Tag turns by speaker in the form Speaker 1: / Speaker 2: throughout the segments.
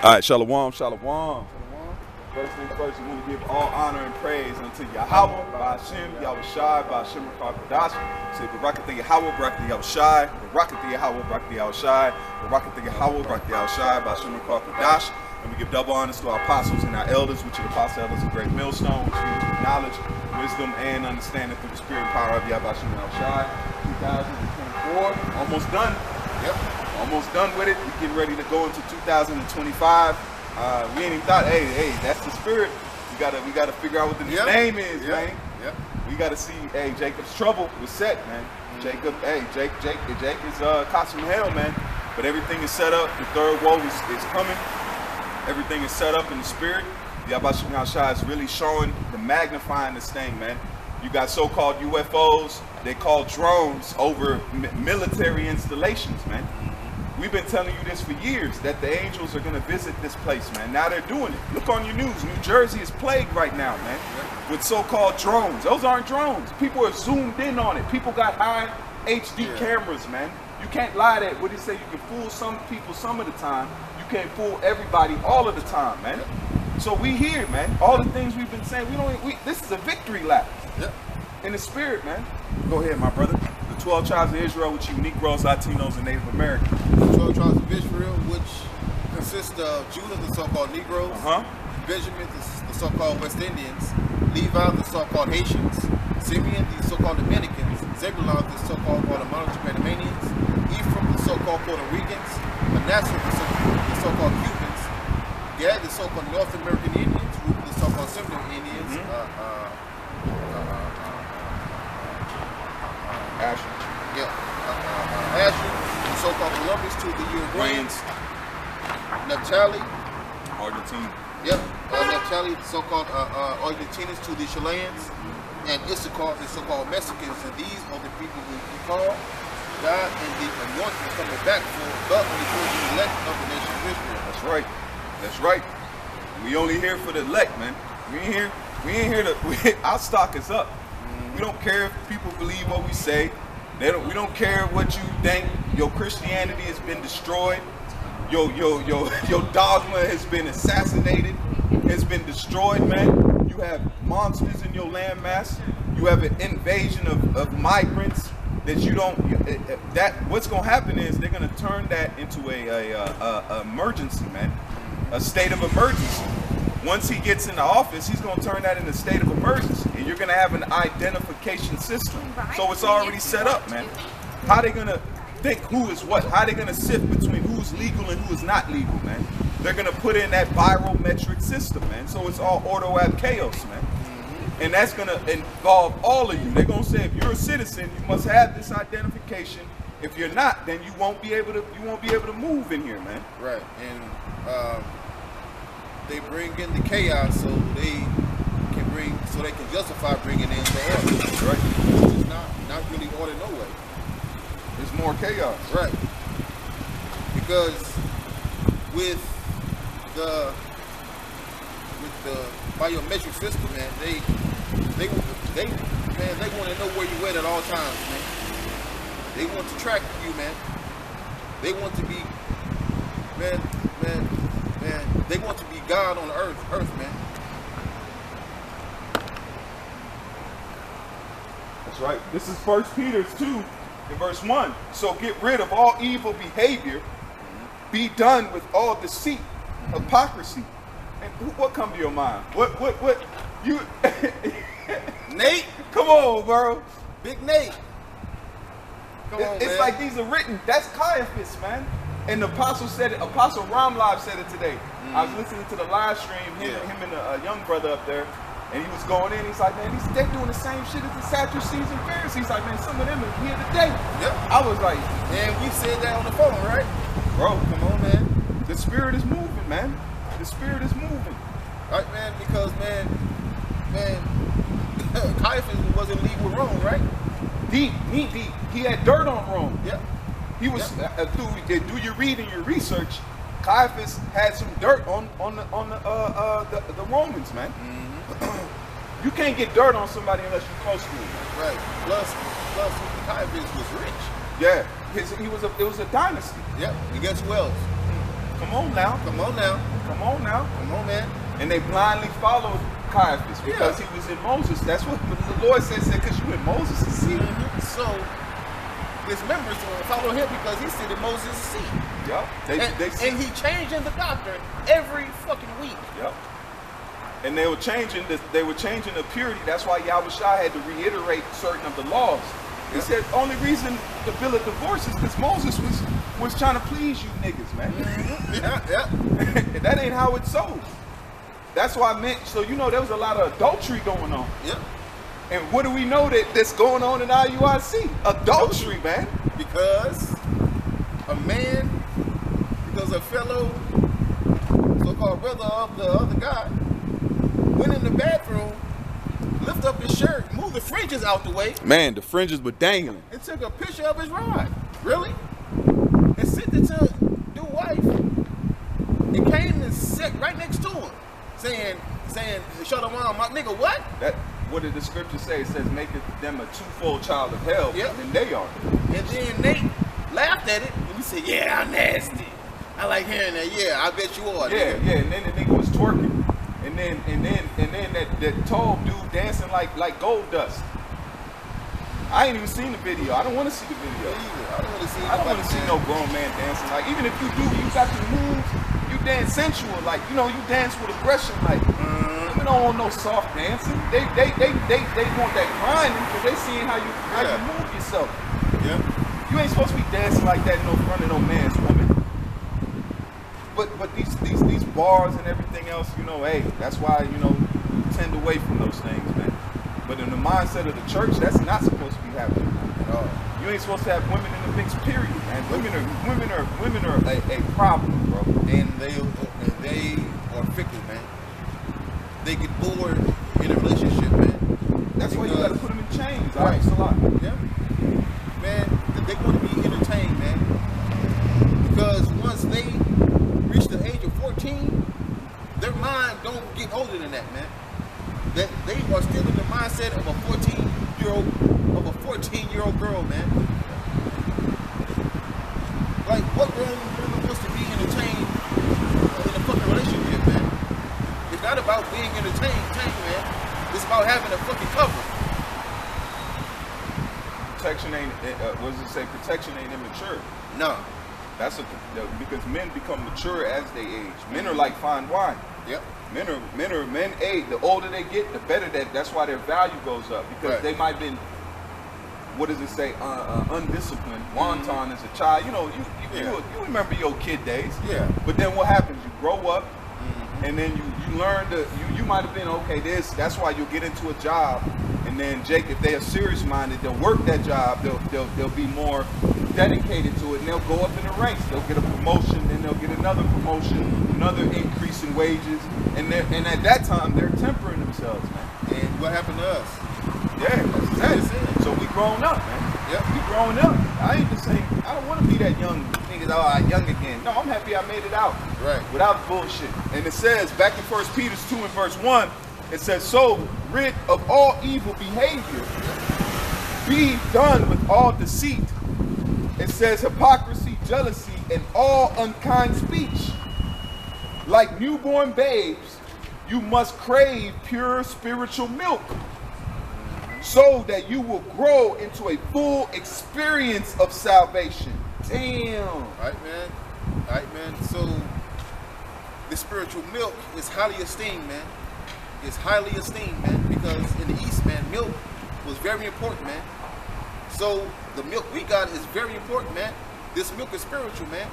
Speaker 1: All right, shalom, shalom. First things first, we want to give all honor and praise unto Yahweh, Ba'ashem, Yahushai, Ba'ashem, Rakadash. Say, Barakatha Yahweh, Barakatha Yahushai, Barakatha Yahweh, Barakatha Yahushai, Barakatha Yahweh, Barakatha Yahushai, Ba'ashem, Rakadash. And we give double honors to our apostles and our elders, which are the apostle elders of Great Millstone, which leads with knowledge, wisdom, and understanding through the spirit and power of Yahweh, Ba'ashem, Yahushai. 2024, almost done. Yep, almost done with it. We're getting ready to go into 2025. We ain't even thought, hey, that's the spirit. We gotta figure out what the name is, man. Yep. We gotta see, hey, Jacob's trouble was set, man. Jake is caught some hell, man. But everything is set up. The third woe is coming. Everything is set up in the spirit. Yahweh Shai is really showing the magnifying this thing, man. You got so-called UFOs. They call drones over military installations, man. We've been telling you this for years, that the angels are going to visit this place, man. Now they're doing it. Look on your news. New Jersey is plagued right now, man, with so-called drones. Those aren't drones. People are zoomed in on it. People got high HD cameras, man. You can't lie that. What they say, you can fool some people some of the time. You can't fool everybody all of the time, man. So we here, man. All the things we've been saying, this is a victory lap. In the spirit, man. Go ahead, my brother. The 12 tribes of Israel, which you Negroes, Latinos, and Native Americans.
Speaker 2: The 12 tribes of Israel, which consist of Judah, the so-called Negroes, Benjamin, the so-called West Indians, Levi, the so-called Haitians, Simeon, the so-called Dominicans, Zebulon, the so-called Guatemalans, Panamanians, Ephraim, the so-called Puerto Ricans, Manasseh, the so-called Cubans, Gad, the so-called North American Indians, Reuben, the so-called Seminole Indians,
Speaker 1: Asher.
Speaker 2: Asher, the so-called Columbus to the Uruguayans, Naphtali,
Speaker 1: Argentina.
Speaker 2: Naphtali, the so-called Argentinians to the Chileans, and Issachar, the so-called Mexicans. And these are the people who we call God and the anointing coming back for the only the elect of the nation of Israel.
Speaker 1: That's right. That's right. We only here for the elect, man. We ain't here to. Our stock is up. We don't care if people believe what we say. We don't care what you think. Your Christianity has been destroyed. Your dogma has been assassinated. Has been destroyed, man. You have monsters in your landmass. You have an invasion of migrants that you don't. What's gonna happen is they're gonna turn that into a emergency, man. A state of emergency. Once he gets into office, he's going to turn that into a state of emergency. And you're going to have an identification system. So it's already set up, man. How they going to think who is what? How they going to sift between who's legal and who is not legal, man? They're going to put in that viral metric system, man. So it's all ordo ab chaos, man. And that's going to involve all of you. They're going to say, if you're a citizen, you must have this identification. If you're not, then you won't be able to move in here, man.
Speaker 2: Right. And they bring in the chaos so they can justify bringing in the order.
Speaker 1: Right.
Speaker 2: Which is not really order no way.
Speaker 1: There's more chaos.
Speaker 2: Right. Because with the biometric system, man, they want to know where you at all times, man. They want to track you, man. They want to be they want to be God on the earth, man.
Speaker 1: That's right. This is 1 Peter 2 in verse 1. So get rid of all evil behavior. Be done with all deceit, hypocrisy. And what come to your mind? What you
Speaker 2: Nate?
Speaker 1: Come on, bro.
Speaker 2: Big Nate. Come on,
Speaker 1: it's
Speaker 2: man.
Speaker 1: like these are written. That's Caiaphas, man. And the apostle said it. Apostle Ramlive said it today. I was listening to the live stream. Him and a young brother up there, and he was going in. He's like, man, they're doing the same shit as the Sadducees and Pharisees. Like, man, some of them are here today.
Speaker 2: Yep.
Speaker 1: I was like,
Speaker 2: man, we said that on the phone, right?
Speaker 1: Bro, come on, man. The spirit is moving, man. The spirit is moving.
Speaker 2: Right, man. Because man, Caiaphas was in league with Rome, right?
Speaker 1: Deep. He had dirt on Rome.
Speaker 2: Yep.
Speaker 1: He was do your reading, your research. Caiaphas had some dirt on the Romans, man. You can't get dirt on somebody unless you're close to him.
Speaker 2: Right. Plus Caiaphas was rich.
Speaker 1: Yeah. It was a dynasty.
Speaker 2: Yep. And guess who else?
Speaker 1: Come on now.
Speaker 2: Come on now.
Speaker 1: Come on now.
Speaker 2: Come on, man.
Speaker 1: And they blindly followed Caiaphas because he was in Moses. That's what the Lord said, because you in Moses' seat.
Speaker 2: So his members follow him because he sit in Moses' seat.
Speaker 1: Yep.
Speaker 2: And he changing the doctrine every fucking week.
Speaker 1: Yep. And they were changing the purity. That's why Yahushua had to reiterate certain of the laws. He said only reason the bill of divorce is because Moses was trying to please you niggas, man. That ain't how it's sold. That's why I meant, so you know there was a lot of adultery going on.
Speaker 2: Yep.
Speaker 1: And what do we know that's going on in IUIC? Adultery, man.
Speaker 2: Because a fellow so-called brother of the other guy went in the bathroom, lift up his shirt, move the fringes out the way.
Speaker 1: Man, the fringes were dangling.
Speaker 2: And took a picture of his rod. Really? And sent it to the wife. And came and sat right next to him. Saying, Shalom, my nigga, what?
Speaker 1: What did the scripture say? It says, make them a twofold child of hell, and they are.
Speaker 2: And then Nate laughed at it, and he said, yeah, I'm nasty. I like hearing that. Yeah, I bet you are.
Speaker 1: Yeah,
Speaker 2: nigga.
Speaker 1: yeah. And then the nigga was twerking, and then that tall dude dancing like gold dust. I ain't even seen the video. I don't want to see the video.
Speaker 2: I don't
Speaker 1: want to see no grown man dancing. Like, even if you do, you got the moves. You dance sensual, like, you know, you dance with aggression, like. We don't want no soft dancing. They want that grinding because they seeing how you move yourself.
Speaker 2: Yeah.
Speaker 1: You ain't supposed to be dancing like that in no front of no man's woman. But these bars and everything else, you know, hey, that's why, you know, you tend away from those things, man. But in the mindset of the church, that's not supposed to be happening at all. You ain't supposed to have women in the mix, period, man. Women are a problem, bro.
Speaker 2: And they are fickle, man. They get bored in a relationship, man.
Speaker 1: That's why you gotta put them in chains.
Speaker 2: Right.
Speaker 1: That's a lot.
Speaker 2: Yeah. Man, they want to be entertained, man. Because once they reach the age of 14, their mind don't get older than that, man. That they are still in the mindset of a 14-year-old girl, man. Like, what grown woman wants to be entertained in a fucking relationship, man? It's not about being entertained, man. It's about having a fucking cover.
Speaker 1: Protection ain't, what does it say? Protection ain't immature.
Speaker 2: No.
Speaker 1: That's because men become mature as they age. Men are like fine wine.
Speaker 2: Yep.
Speaker 1: Men age. The older they get, the better that's why their value goes up. Because they might have been, what does it say? Undisciplined, wanton as a child. You know, you remember your kid days.
Speaker 2: Yeah.
Speaker 1: But then what happens? You grow up, and then you learn you might have been, okay, that's why you'll get into a job, and then Jake, if they are serious minded, they'll work that job, they'll be more dedicated to it, and they'll go up in the ranks. They'll get a promotion, then they'll get another promotion, another increase in wages, and at that time they're tempering themselves, man.
Speaker 2: And what happened to us?
Speaker 1: Yeah, that's it. So we grown up, man.
Speaker 2: Yep.
Speaker 1: We growing up. I ain't just saying, I don't want to be that young niggas, I'm young again. No, I'm happy I made it out.
Speaker 2: Right.
Speaker 1: Without bullshit. And it says, back in 1 Peter 2 and verse 1, it says, so rid of all evil behavior, be done with all deceit. It says hypocrisy, jealousy, and all unkind speech. Like newborn babes, you must crave pure spiritual milk, so that you will grow into a full experience of salvation. Damn.
Speaker 2: All right, man. So the spiritual milk is highly esteemed, man. It's highly esteemed, man, because in the East, man, milk was very important, man. So the milk we got is very important, man. This milk is spiritual, man.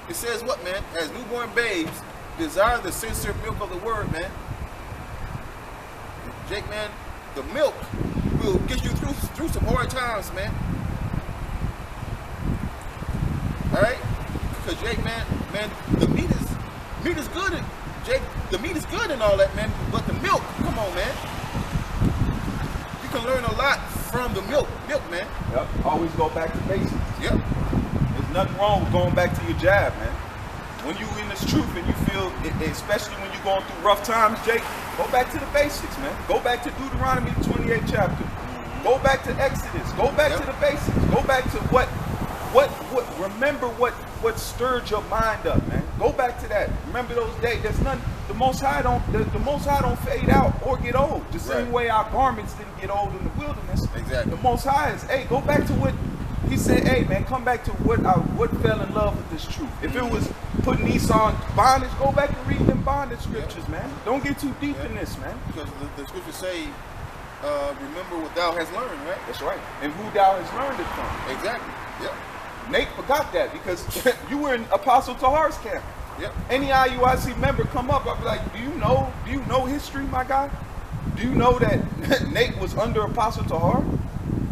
Speaker 2: It says what, man? As newborn babes, desire the sincere milk of the word, man. Jake, man, the milk will get you through some hard times, man. All right? Because Jake, man, the meat is good. Jake, the meat is good and all that, man. But the milk, come on, man. You can learn a lot from the milk, man.
Speaker 1: Yep. Always go back to basics.
Speaker 2: Yep.
Speaker 1: There's nothing wrong with going back to your jab, man. When you in this truth and you feel, especially when you're going through rough times, Jake, go back to the basics, man. Go back to Deuteronomy 28th chapter. Go back to Exodus. Go back to the basics. Go back to what remember what what stirred your mind up, man. Go back to that. Remember those days. There's none. The Most High don't fade out or get old. The same way our garments didn't get old in the wilderness.
Speaker 2: Exactly.
Speaker 1: The Most High is. Hey, go back to what he said. Hey, man, come back to what fell in love with this truth. If it was putting Esau in bondage, go back and read them bondage scriptures, man. Don't get too deep in this, man.
Speaker 2: Because the scriptures say, remember what thou hast learned, right?
Speaker 1: That's right. And who thou hast learned it from.
Speaker 2: Exactly. Yep.
Speaker 1: Nate forgot that because you were in Apostle Tahar's camp.
Speaker 2: Yep.
Speaker 1: Any IUIC member come up, I'll be like, do you know history, my guy? Do you know that Nate was under Apostle Tahar?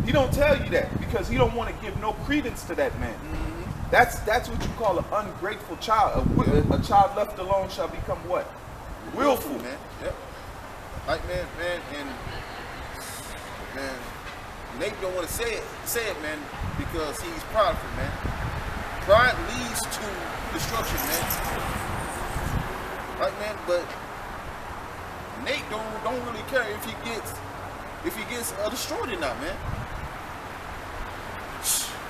Speaker 1: He don't tell you that because he don't want to give no credence to that man.
Speaker 2: Mm-hmm.
Speaker 1: That's what you call an ungrateful child. A child left alone shall become what? Willful,
Speaker 2: man. Yep. Like man, Nate don't want to say it, man, because he's prideful, man. Pride leads to destruction, man. Right, man, but Nate don't really care if he gets destroyed or not, man.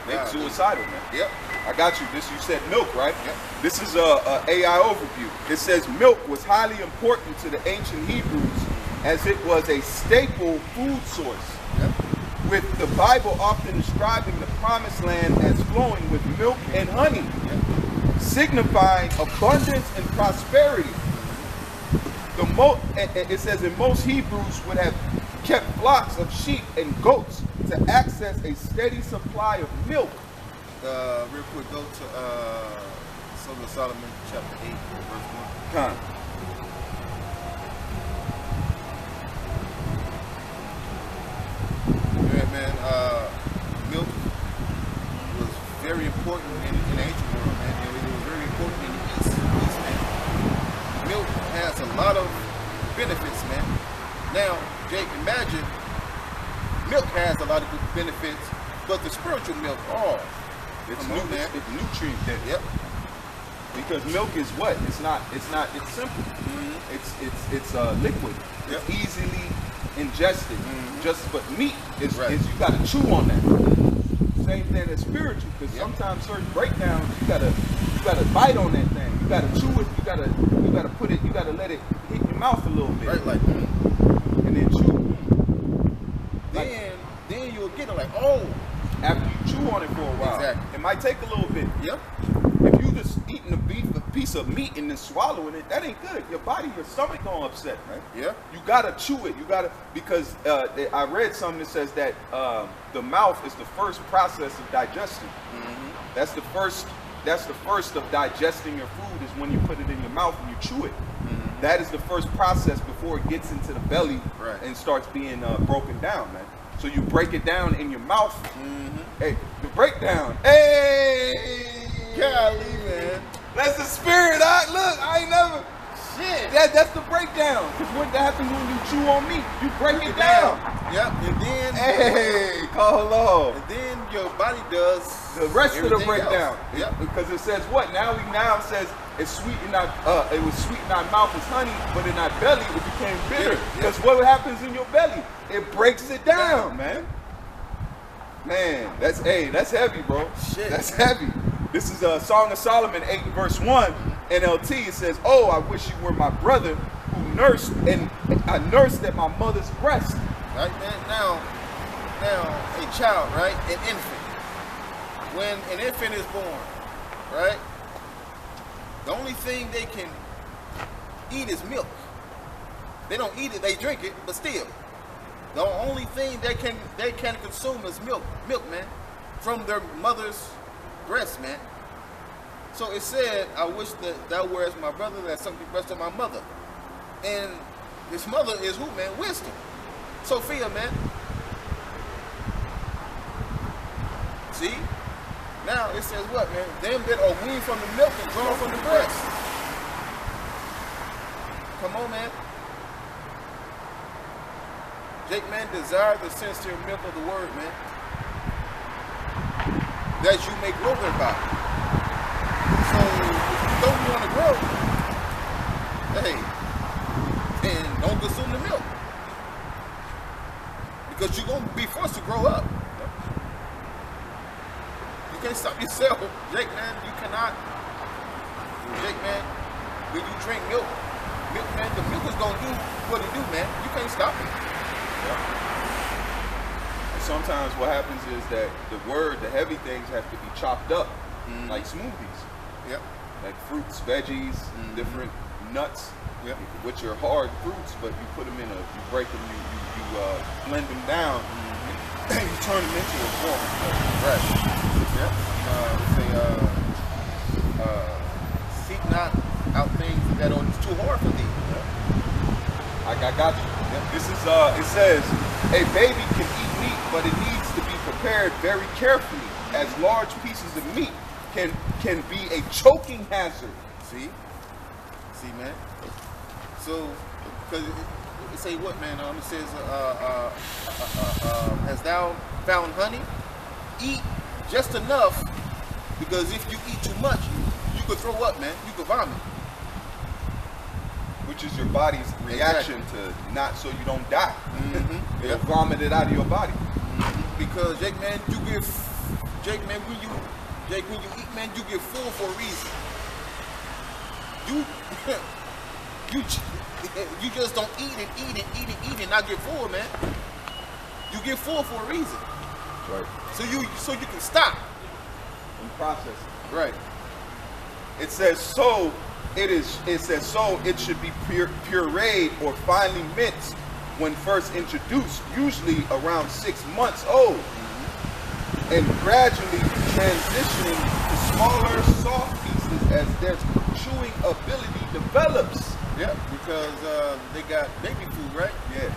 Speaker 1: Nate's suicidal, man.
Speaker 2: Yep.
Speaker 1: I got you. You said milk, right?
Speaker 2: Yep.
Speaker 1: This is a AI overview. It says milk was highly important to the ancient Hebrews as it was a staple food source.
Speaker 2: Yep.
Speaker 1: With the Bible often describing the promised land as flowing with milk and honey, signifying abundance and prosperity. It says that most Hebrews would have kept flocks of sheep and goats to access a steady supply of milk.
Speaker 2: Real quick, go to Song of Solomon, chapter 8, verse 1. Milk was very important in the ancient world, man, and it was very important in the East, man. Milk has a lot of benefits, man. Now, Jake, imagine milk has a lot of good benefits, but the spiritual milk, it's
Speaker 1: nutrient dense.
Speaker 2: Yep.
Speaker 1: Because milk is what? It's simple. Mm-hmm. It's liquid.
Speaker 2: Yep.
Speaker 1: It's easily ingested. Mm-hmm. But meat is you gotta chew on that. Same thing as spiritual, because sometimes certain breakdowns you gotta bite on that thing. You gotta chew it, you gotta put it, you gotta let it hit your mouth a little bit.
Speaker 2: Right, like
Speaker 1: and then chew.
Speaker 2: Then you'll get it like,
Speaker 1: after you chew on it for a while.
Speaker 2: Exactly.
Speaker 1: It might take a little bit.
Speaker 2: Yep.
Speaker 1: If you just eating a piece of meat and then swallowing it, that ain't good. Your stomach gonna upset, right?
Speaker 2: Yeah.
Speaker 1: You gotta chew it. Because I read something that says that the mouth is the first process of digestion. Mm-hmm. That's the first of digesting your food is when you put it in your mouth and you chew it. Mm-hmm. That is the first process before it gets into the belly and starts being broken down, man. So you break it down in your mouth. Mm-hmm. Hey, the breakdown. Hey!
Speaker 2: Golly, man.
Speaker 1: That's the spirit. Look, I ain't never. Shit. That's the breakdown. Because what happens when you chew on meat? You break it down.
Speaker 2: Yep. And then.
Speaker 1: Hey, call on.
Speaker 2: And then your body does
Speaker 1: the rest of the breakdown.
Speaker 2: Yep.
Speaker 1: Because it says what? Now it says it's sweet in our. It was sweet in our mouth as honey, but in our belly it became bitter. Because what happens in your belly? It breaks it down, man. Man, that's heavy, bro.
Speaker 2: Shit.
Speaker 1: That's heavy. This is a Song of Solomon 8 verse 1 NLT. It says, "Oh, I wish you were my brother who nursed and I nursed at my mother's breast."
Speaker 2: Right, man. Now, a child, right, an infant. When an infant is born, right, the only thing they can eat is milk. They don't eat it; they drink it, but still, the only thing they can consume is milk, man, from their mother's breast, man. So it said, "I wish that thou wert my brother that sucked the breast of my mother." And his mother is who, man? Wisdom. Sophia, man. See? Now it says what, man? Them that are weaned from the milk and drawn from the breast. Come on, man. Jake, man, desire the sincere milk of the word, man, that you may grow thereby. So if you don't want to grow, hey, then don't consume the milk. Because you're going to be forced to grow up. You can't can't stop yourself. Jake, man, you cannot. Jake, man, when you drink milk, man, the milk is gonna do what it do, man. You can't stop it.
Speaker 1: And sometimes what happens is that the heavy things have to be chopped up, like smoothies.
Speaker 2: Yep.
Speaker 1: Like fruits, veggies, different nuts, which are hard fruits, but you put them you break them, you blend them down, and you turn them into a form.
Speaker 2: Right. Yep. Seek not out things that are too hard for thee.
Speaker 1: I got you. This is it says a baby can eat meat, but it needs to be prepared very carefully, as large pieces of meat can be a choking hazard.
Speaker 2: See, man. So, because it say what, man? It says, "Hast thou found honey? Eat just enough, because if you eat too much, you could throw up, man. You could vomit."
Speaker 1: Which is your body's reaction to not so you don't die. It'll vomit it out of your body.
Speaker 2: Because Jake, man, when you eat, man, you get full for a reason. You just don't eat and not get full, man. You get full for a reason.
Speaker 1: Right.
Speaker 2: So you can stop
Speaker 1: and process it.
Speaker 2: Right.
Speaker 1: It says so. It says so. It should be pureed or finely minced when first introduced, usually around 6 months old, and gradually transitioning to smaller, soft pieces as their chewing ability develops.
Speaker 2: Yeah, because they got baby food, right?
Speaker 1: Yeah,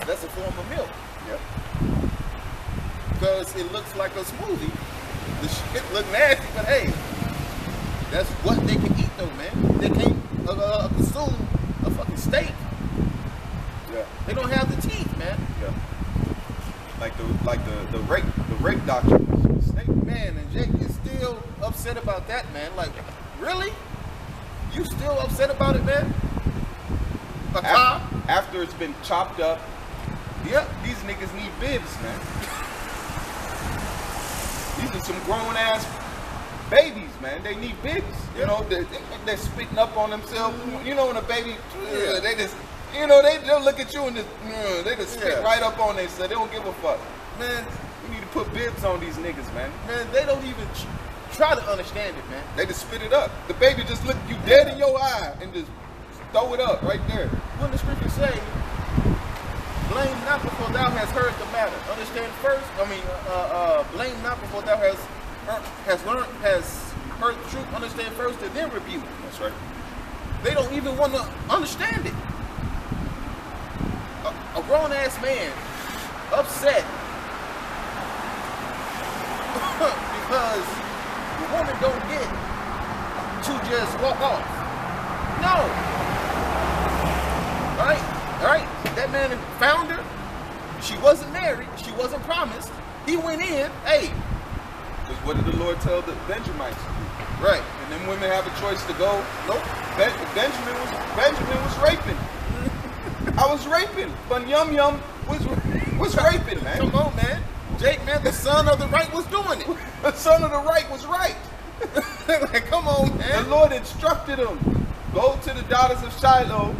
Speaker 2: that's a form of milk.
Speaker 1: Yep.
Speaker 2: Because it looks like a smoothie. The shit look nasty, but hey, that's what they can eat though, man. They can't consume a fucking steak.
Speaker 1: Yeah.
Speaker 2: They don't have the teeth, man.
Speaker 1: Yeah. Like the rape doctrine.
Speaker 2: Steak, man, and Jake is still upset about that, man. Like, really? You still upset about it, man?
Speaker 1: After it's been chopped up, these niggas need bibs, man. These are some grown ass babies, man. They need bibs. You know, they're spitting up on themselves. You know, when a baby, they just, you know, they'll look at you and they just spit right up on themselves. They don't give a fuck.
Speaker 2: Man,
Speaker 1: you need to put bibs on these niggas, man.
Speaker 2: Man, they don't even try to understand it, man.
Speaker 1: They just spit it up. The baby just look you dead in your eye and just throw it up right there.
Speaker 2: When the scriptures say, blame not before thou hast heard the matter. Understand first. Blame not before thou hast heard the truth. Understand first, and then rebuke.
Speaker 1: That's right.
Speaker 2: They don't even want to understand it. A grown ass man upset because the woman don't get to just walk off. No. All right. That man found her. She wasn't married. She wasn't promised. He went in. Hey.
Speaker 1: Because what did the Lord tell the Benjamites to do?
Speaker 2: Right.
Speaker 1: And then women have a choice to go.
Speaker 2: Nope.
Speaker 1: Benjamin was raping. I was raping. But Yum was raping, man.
Speaker 2: Come on, man. Jake, man, the son of the right was doing it.
Speaker 1: The son of the right was right.
Speaker 2: Like, come on, man.
Speaker 1: The Lord instructed him, go to the daughters of Shiloh,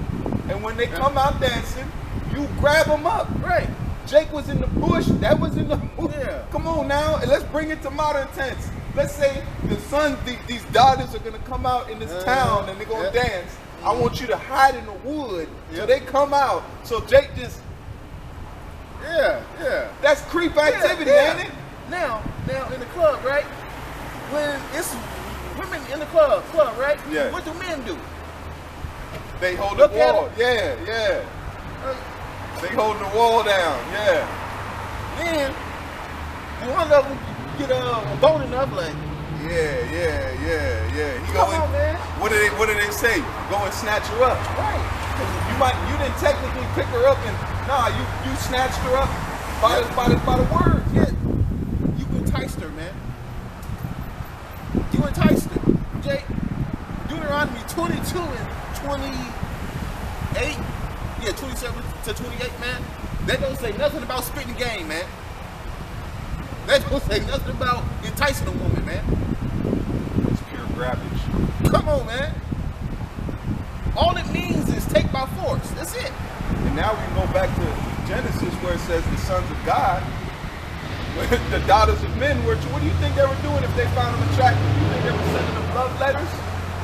Speaker 1: and when they come out dancing, you grab them up.
Speaker 2: Right.
Speaker 1: Jake was in the bush. That was in the bush.
Speaker 2: Yeah.
Speaker 1: Come on now, and let's bring it to modern tense. Let's say the son, these daughters are gonna come out in this town and they're gonna dance. I want you to hide in the wood so they come out. So Jake just, that's creep activity, ain't it?
Speaker 2: Now in the club, right? When it's women in the club, right?
Speaker 1: Yeah.
Speaker 2: What do men do?
Speaker 1: They hold the wall. Yeah. They holding the wall down. Yeah.
Speaker 2: Then one of them get bold enough, like.
Speaker 1: Yeah. He
Speaker 2: Come on, man.
Speaker 1: What do they say? Go and snatch her up.
Speaker 2: Right.
Speaker 1: You didn't technically pick her up and you snatched her up by the word.
Speaker 2: Yeah. You enticed her, man. You enticed her. Jake, Deuteronomy 22 and 28. Yeah, 27 to 28, man. That don't say nothing about spitting game, man. That don't say nothing about enticing a woman, man.
Speaker 1: It's pure garbage.
Speaker 2: Come on, man. All it means is take by force. That's it.
Speaker 1: And now we go back to Genesis where it says the sons of God, the daughters of men were. What do you think they were doing if they found them attractive? You think they were sending them love letters?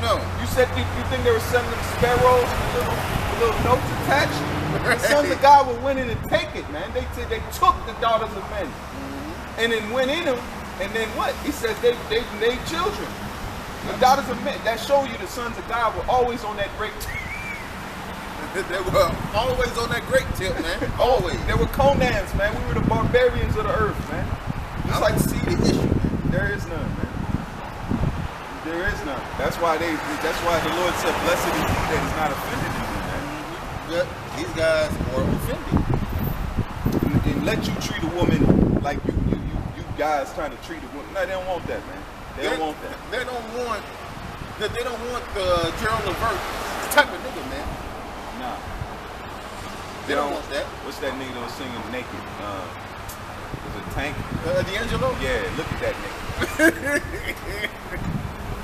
Speaker 2: No.
Speaker 1: You said you think they were sending them sparrows with little notes attached? The sons of God were winning and take it, man. They took the daughters of men and then went in them, and then what? He says they made children. The daughters of men. That show you the sons of God were always on that great tip.
Speaker 2: They were always on that great tip, man. Always.
Speaker 1: They were Conans, man. We were the barbarians of the earth, man.
Speaker 2: It's like see the issue, man.
Speaker 1: There is none, man. There is none. That's why the Lord said, blessed is he that is not offended in you, man.
Speaker 2: But these guys are offended.
Speaker 1: And let you treat a woman like you guys trying to treat a woman. No, they don't want that, man. They don't want that.
Speaker 2: They don't want the Gerald Levert type of nigga, man.
Speaker 1: Nah.
Speaker 2: They don't want that.
Speaker 1: What's that nigga that was singing naked? Was it Tank?
Speaker 2: D'Angelo?
Speaker 1: Yeah, look at that nigga.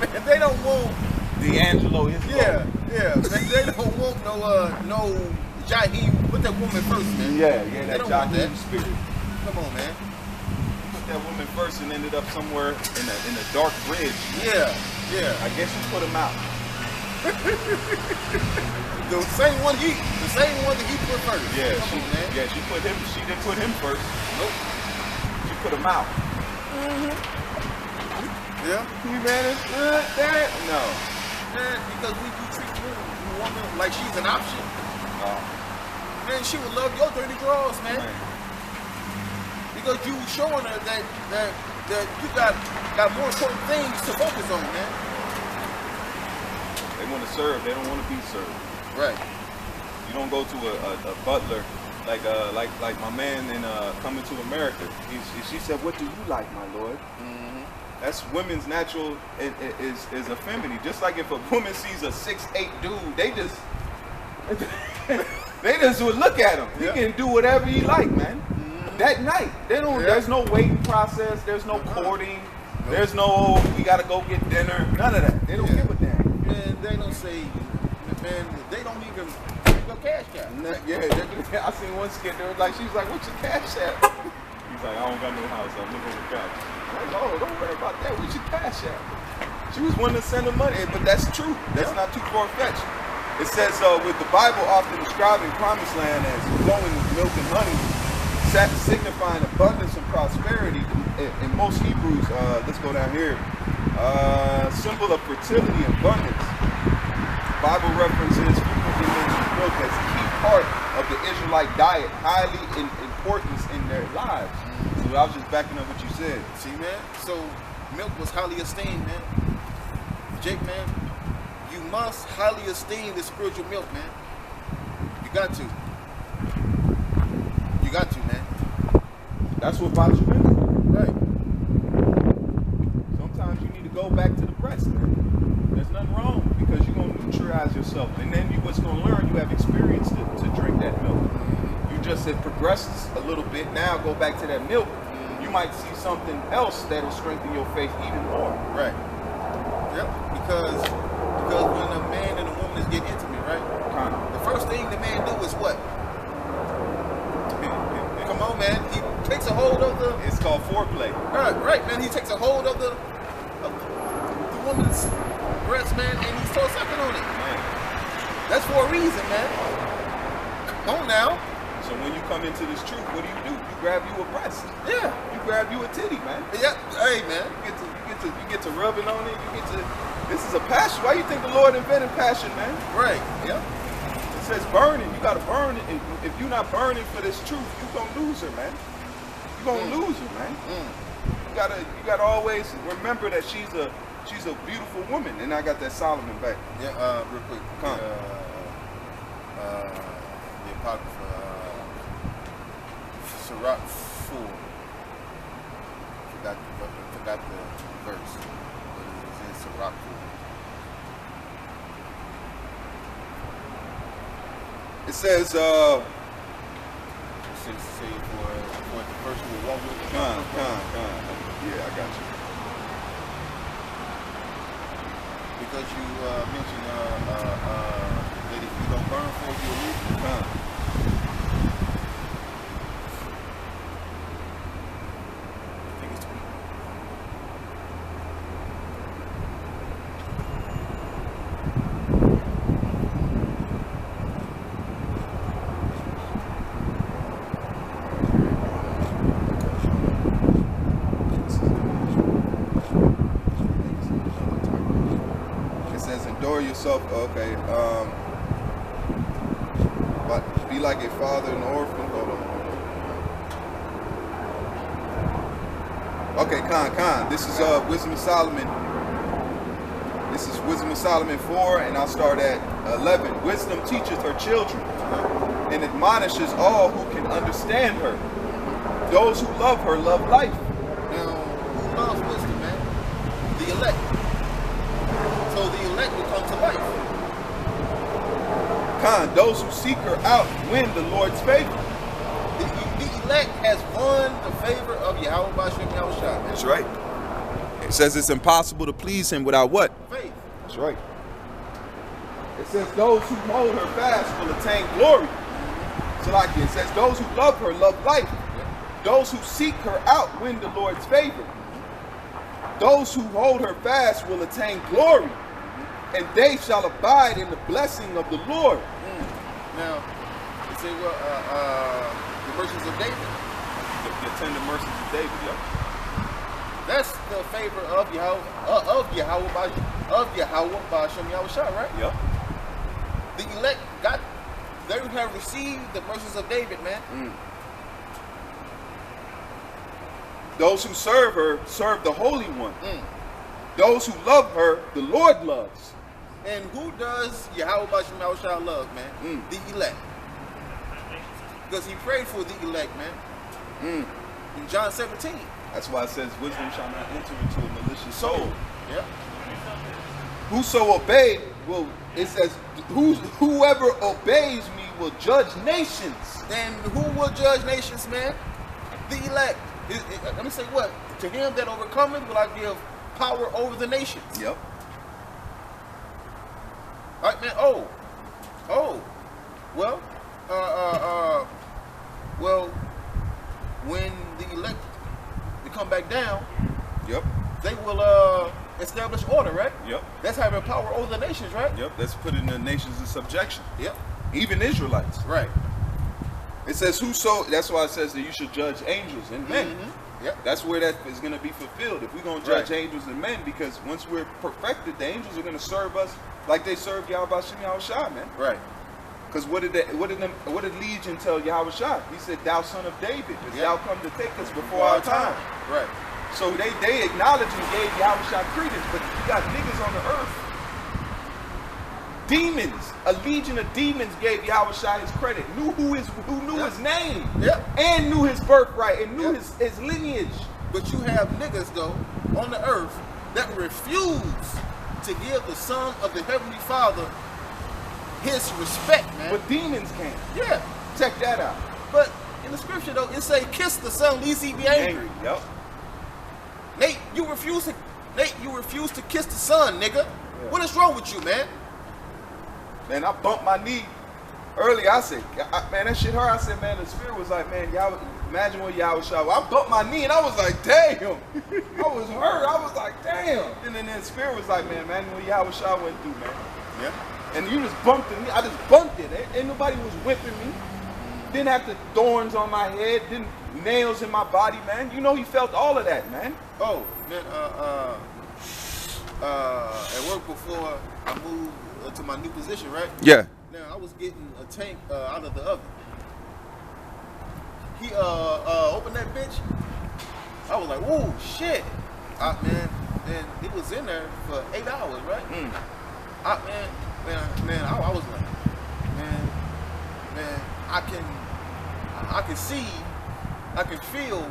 Speaker 2: Man, they don't want
Speaker 1: D'Angelo is
Speaker 2: yeah. Man, they don't want no Jaheim. Put that woman first, man.
Speaker 1: Yeah,
Speaker 2: They
Speaker 1: that
Speaker 2: don't want
Speaker 1: Jaheim
Speaker 2: that.
Speaker 1: spirit.
Speaker 2: Come on, man.
Speaker 1: Put that woman first and ended up somewhere in a dark bridge.
Speaker 2: Yeah.
Speaker 1: I guess you put him out.
Speaker 2: The same one that he put first.
Speaker 1: Yeah,
Speaker 2: Come on, man.
Speaker 1: yeah, she didn't put him first.
Speaker 2: Nope.
Speaker 1: She put him out.
Speaker 2: Yeah.
Speaker 1: You managed that? No.
Speaker 2: Man, because we treat the woman like she's an option. Man, she would love your dirty drawers, man. Because you showing her that you got more important things to focus on, man.
Speaker 1: They want to serve. They don't want to be served.
Speaker 2: Right.
Speaker 1: You don't go to a butler like my man in Coming to America. She said, "What do you like, my lord?" That's women's natural is a femininity. Just like if a woman sees a 6'8" dude, they just would look at him. He can do whatever he like, man. That night, they don't.
Speaker 2: Yeah.
Speaker 1: There's no waiting process. There's no courting. There's no we gotta go get dinner. None of that. They don't give a damn.
Speaker 2: Man, they don't say. Man, they don't even bring your cash out.
Speaker 1: I seen one skit. They was like, she's like, "What's your cash app?" He's like, "I don't got no house. I'm living on the couch." I'm like, "Oh, don't worry about that. What's your cash app?" She was wanting to send her money, but that's true. That's not too far fetched. It says with the Bible often describing Promised Land as flowing with milk and honey, signifying abundance and prosperity. In most Hebrews, let's go down here, symbol of fertility and abundance. Bible references frequently mention milk as a key part of the Israelite diet, highly in importance in their lives. So I was just backing up what you said.
Speaker 2: See, man. So milk was highly esteemed, man. Jake, man, you must highly esteem the spiritual milk, man. You got to. You got to, man.
Speaker 1: That's what brought you in.
Speaker 2: Right.
Speaker 1: Sometimes you need to go back to the breast, man. There's nothing wrong because you're going to neutralize yourself. And then what's going to learn, you have experience to drink that milk. You just have progressed a little bit. Now go back to that milk. You might see something else that will strengthen your faith even more.
Speaker 2: Right. Yep. Because when a man and a woman is getting intimate, right? The first thing the man do is what? Come on, man. He takes a hold of the.
Speaker 1: It's called foreplay.
Speaker 2: Right, man. He takes a hold of the woman's breast, man, and he starts sucking on it.
Speaker 1: Man.
Speaker 2: That's for a reason, man. Come on now.
Speaker 1: So when you come into this truth, what do? You grab you a breast.
Speaker 2: Yeah.
Speaker 1: You grab you a titty, man.
Speaker 2: Yeah. Hey, man.
Speaker 1: You get to rubbing on it. This is a passion. Why you think the Lord invented passion, man?
Speaker 2: Right. Yeah.
Speaker 1: It says burning. You gotta burn it. And if you're not burning for this truth, you're gonna lose her, man. You're gonna lose her, man. You gotta always remember that she's a beautiful woman. And I got that Solomon back.
Speaker 2: Yeah. Real quick.
Speaker 1: Come.
Speaker 2: The Apocrypha. Sirach 4. Forgot the verse, but it was in Sirach 4.
Speaker 1: It says,
Speaker 2: Say for the first one. walk with you.
Speaker 1: Yeah, I got you.
Speaker 2: Because you mentioned that if you don't burn for it, you'll lose.
Speaker 1: Yourself, okay. But be like a father and orphan. Hold on. Okay, Khan. This is Wisdom of Solomon. This is Wisdom of Solomon 4, and I'll start at 11. Wisdom teacheth her children, and admonishes all who can understand her. Those who love her love life.
Speaker 2: Now, who loves wisdom, man? The elect. So the elect will come to life.
Speaker 1: Khan, those who seek her out win the Lord's favor.
Speaker 2: The elect has won the favor of Yahweh Bashim Yahushua.
Speaker 1: That's right. It says it's impossible to please him without what?
Speaker 2: Faith.
Speaker 1: That's right. It says those who hold her fast will attain glory. So like it says those who love her love life. Those who seek her out win the Lord's favor. Those who hold her fast will attain glory, and they shall abide in the blessing of the Lord.
Speaker 2: Now, you say, well, the mercies of David.
Speaker 1: The tender mercies of David, yeah.
Speaker 2: That's the favor of Yahweh Ba'Shem Yahushua, right?
Speaker 1: Yeah.
Speaker 2: The elect they have received the mercies of David, man.
Speaker 1: Those who serve her serve the Holy One. Those who love her, the Lord loves.
Speaker 2: And who does Yahweh Ba'Shem Yahushua love, man? The elect. Because he prayed for the elect, man. In John 17.
Speaker 1: That's why it says wisdom shall not enter into a malicious soul.
Speaker 2: Yeah.
Speaker 1: Whoso obeyed will, it says, whoever obeys me will judge nations.
Speaker 2: And who will judge nations, man? The elect. Let me say what? To him that overcometh will I give power over the nations.
Speaker 1: Yep.
Speaker 2: All right, man. Well, when the elect they come back down,
Speaker 1: yep,
Speaker 2: they will establish order, right?
Speaker 1: Yep.
Speaker 2: That's having power over the nations, right?
Speaker 1: Yep. That's putting the nations in subjection.
Speaker 2: Yep.
Speaker 1: Even Israelites.
Speaker 2: Right.
Speaker 1: It says whoso. That's why it says that you should judge angels and men.
Speaker 2: Yep.
Speaker 1: That's where that is going to be fulfilled. If we're going to judge angels and men, because once we're perfected, the angels are going to serve us like they served Yahweh Ba'Shem Yahushua, man.
Speaker 2: Right.
Speaker 1: Because what did Legion tell Yahushua? He said, "Thou son of David, as thou come to take us before our time."
Speaker 2: Right.
Speaker 1: So they acknowledged and gave Yahushua credence, but you got niggas on the earth. Demons, a legion of demons gave Yahushua his credit, who knew his name, and knew his birthright, and knew his lineage.
Speaker 2: But you have niggas, though, on the earth that refuse to give the Son of the Heavenly Father his respect, man.
Speaker 1: But demons can.
Speaker 2: Yeah.
Speaker 1: Check that out.
Speaker 2: But in the scripture, though, it say, kiss the Son, lest he be angry.
Speaker 1: Yep.
Speaker 2: Nate, you refuse to kiss the Son, nigga. Yeah. What is wrong with you, man?
Speaker 1: Man, I bumped my knee earlier. I said, man, that shit hurt. I said, man, the spirit was like, man, y'all imagine what Yahushua. I bumped my knee and I was like, damn. I was hurt. I was like, damn. And then the spirit was like, man, what Yahushua went through, man.
Speaker 2: Yeah.
Speaker 1: And you just bumped me. I just bumped it. Ain't nobody was whipping me. Didn't have the thorns on my head. Didn't nails in my body, man. You know he felt all of that, man.
Speaker 2: Oh, man. At work before I moved to my new position, right?
Speaker 1: Yeah.
Speaker 2: Now I was getting a tank out of the oven. He opened that bitch. I was like, "Whoa, shit!" Man, it was in there for 8 hours, right? I was like, man, I can see, I can feel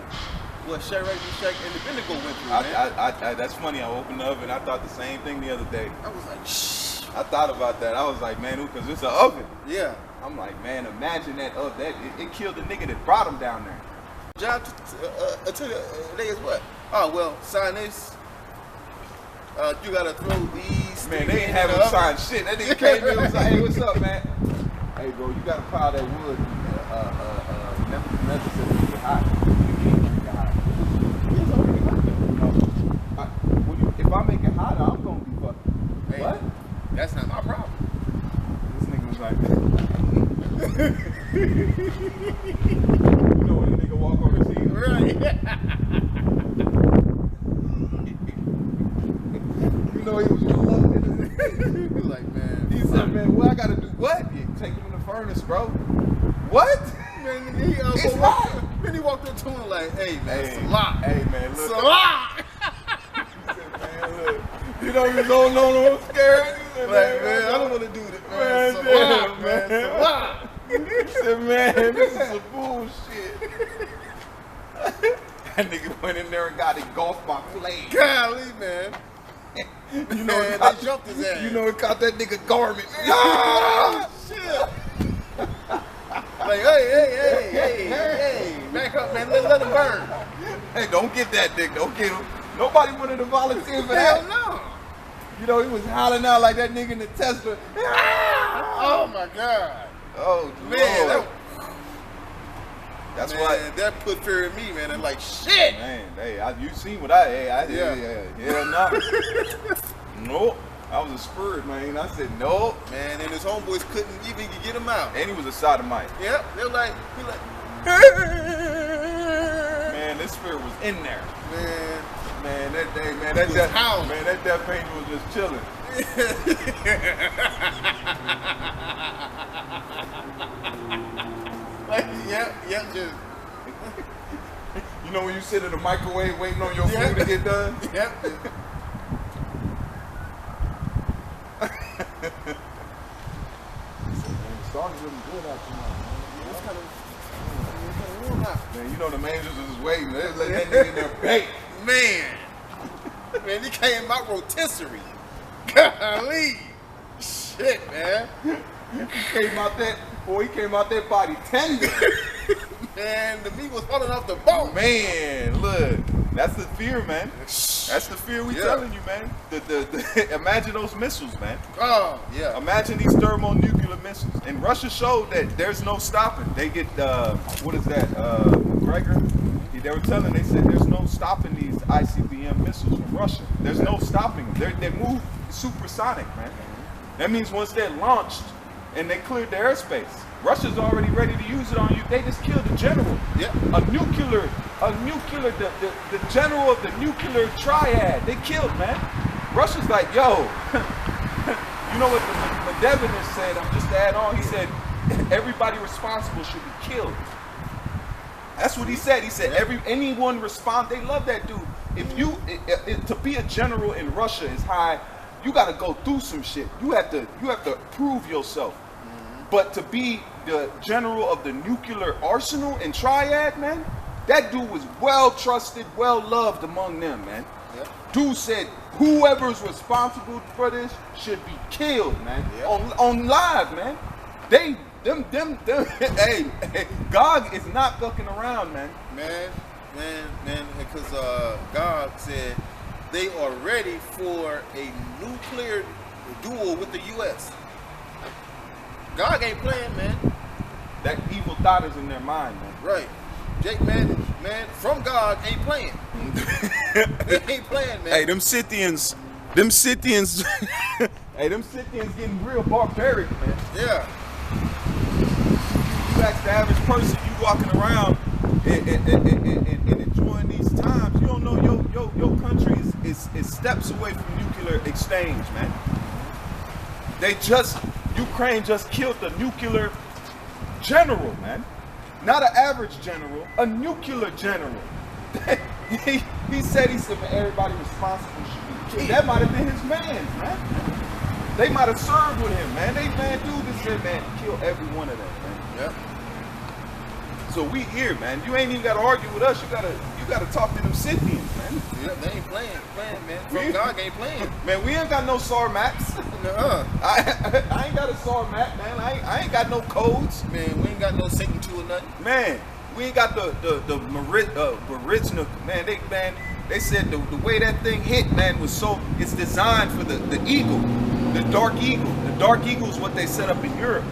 Speaker 2: what Shadrach, Meshach, and Abednego went through, man.
Speaker 1: That's funny. I opened the oven. I thought the same thing the other day.
Speaker 2: I was like, shh.
Speaker 1: I thought about that. I was like, man, because it's an oven.
Speaker 2: Yeah.
Speaker 1: I'm like, man, imagine that oven. It killed the nigga that brought him down there.
Speaker 2: job until they is what? Oh well, sign this. You gotta throw these.
Speaker 1: Man, they ain't having signed shit. That nigga came in and was like, hey, what's up, man? Hey, bro, you gotta pile that wood. Never said it get hot. It's already hot. If I make it hotter, I'm gonna be fucking.
Speaker 2: Hey,
Speaker 1: What?
Speaker 2: That's not my problem.
Speaker 1: This nigga was like, you know when a nigga walk on the scene?
Speaker 2: Right.
Speaker 1: You know he was reluctant.
Speaker 2: He was like, man.
Speaker 1: He said, man, what I gotta do? What? Yeah, take him in the furnace, bro. What?
Speaker 2: Man,
Speaker 1: It's hot.
Speaker 2: Then he walked up to him like, hey, man,
Speaker 1: Hey,
Speaker 2: it's a lot.
Speaker 1: hey, man, look.
Speaker 2: Salah!
Speaker 1: He said, man, look. You know he was on I'm scared. He said,
Speaker 2: Like, man, I don't want to do this, man.
Speaker 1: Man,
Speaker 2: Salah,
Speaker 1: damn,
Speaker 2: man.
Speaker 1: man.
Speaker 2: Salah.
Speaker 1: He said, man, this is some bullshit. That nigga went in there and got engulfed by flames.
Speaker 2: Golly, man.
Speaker 1: You know,
Speaker 2: Man,
Speaker 1: it caught,
Speaker 2: they jumped his ass.
Speaker 1: You know, it caught that nigga garment.
Speaker 2: Ah, shit. Like, hey, back up, man. Let him burn.
Speaker 1: Hey, don't get that dick. Don't get him. Nobody wanted to volunteer for
Speaker 2: Hell
Speaker 1: that.
Speaker 2: no.
Speaker 1: You know, he was howling out like that nigga in the Tesla.
Speaker 2: Oh, my God.
Speaker 1: Oh,
Speaker 2: Man,
Speaker 1: Lord. That's why.
Speaker 2: that put fear in me, man. I'm like, shit.
Speaker 1: Man, hey, you seen what I
Speaker 2: Yeah.
Speaker 1: Hell no. Nope. I was a spirit, man. I said, nope.
Speaker 2: Man, and his homeboys couldn't even get him out.
Speaker 1: And he was a sodomite.
Speaker 2: Yep, they're like,
Speaker 1: Man, this spirit was in there.
Speaker 2: man.
Speaker 1: Man, that day, man,
Speaker 2: He was howling.
Speaker 1: man, that death angel was just chilling.
Speaker 2: Like, yep, just.
Speaker 1: You know when you sit in the microwave waiting on your
Speaker 2: Yeah.
Speaker 1: food to get done?
Speaker 2: Yep.
Speaker 1: The star's looking good out tonight,
Speaker 2: It's kind of warm out.
Speaker 1: man. You know the angels is just waiting. They let that nigga in there bake.
Speaker 2: Man, he came out rotisserie. Golly, shit, man.
Speaker 1: He came out that body tender.
Speaker 2: Man, the meat was falling off the bone.
Speaker 1: Man, look, that's the fear, man. That's the fear we telling you, man. Imagine those missiles, man.
Speaker 2: Oh, yeah.
Speaker 1: Imagine these thermonuclear missiles. And Russia showed that there's no stopping. They get, what is that, McGregor? They were telling, they said there's no stopping these ICBM missiles from Russia. There's no stopping them. They move supersonic, man. That means once they're launched and they cleared the airspace, Russia's already ready to use it on you. They just killed the general.
Speaker 2: Yeah.
Speaker 1: The general of the nuclear triad. They killed, man. Russia's like, yo, you know what the Medvedev said, just to add on, he said, everybody responsible should be killed. That's what he said. He said, anyone respond, they love that dude. If you, to be a general in Russia is high, you got to go through some shit. You have to prove yourself. But to be the general of the nuclear arsenal and triad, man, that dude was well trusted, well loved among them, man.
Speaker 2: Yep.
Speaker 1: Dude said whoever's responsible for this should be killed, man.
Speaker 2: Yep.
Speaker 1: On live, man. Them hey, God is not fucking around, man.
Speaker 2: Man, because God said they are ready for a nuclear duel with the U.S. God ain't playing, man.
Speaker 1: That evil thought is in their mind, man.
Speaker 2: Right. Jake, man, from God ain't playing. He ain't playing, man.
Speaker 1: Hey, them Scythians, hey, them Scythians getting real barbaric, man.
Speaker 2: Yeah.
Speaker 1: You ask the average person, you walking around and enjoying these times, you don't know your country is steps away from nuclear exchange, man. Ukraine just killed the nuclear general, man. Not an average general, a nuclear general. he said, man, everybody responsible should be killed. That might have been his man, man. They might have served with him, man. Dude just said, man, kill every one of them, man.
Speaker 2: Yep.
Speaker 1: So we here, man. You ain't even got to argue with us. You gotta talk to them Scythians, man.
Speaker 2: Yep, they ain't playing, man. From God ain't playing.
Speaker 1: Man, we ain't got no Sarmats.
Speaker 2: Nuh-uh.
Speaker 1: I ain't got a Sarmat, man. I ain't got no codes.
Speaker 2: Man, we ain't got no Satan 2 or nothing.
Speaker 1: Man, We ain't got the original, man. They said the way that thing hit, man, was so, it's designed for the eagle, the dark eagle. The dark eagle is what they set up in Europe.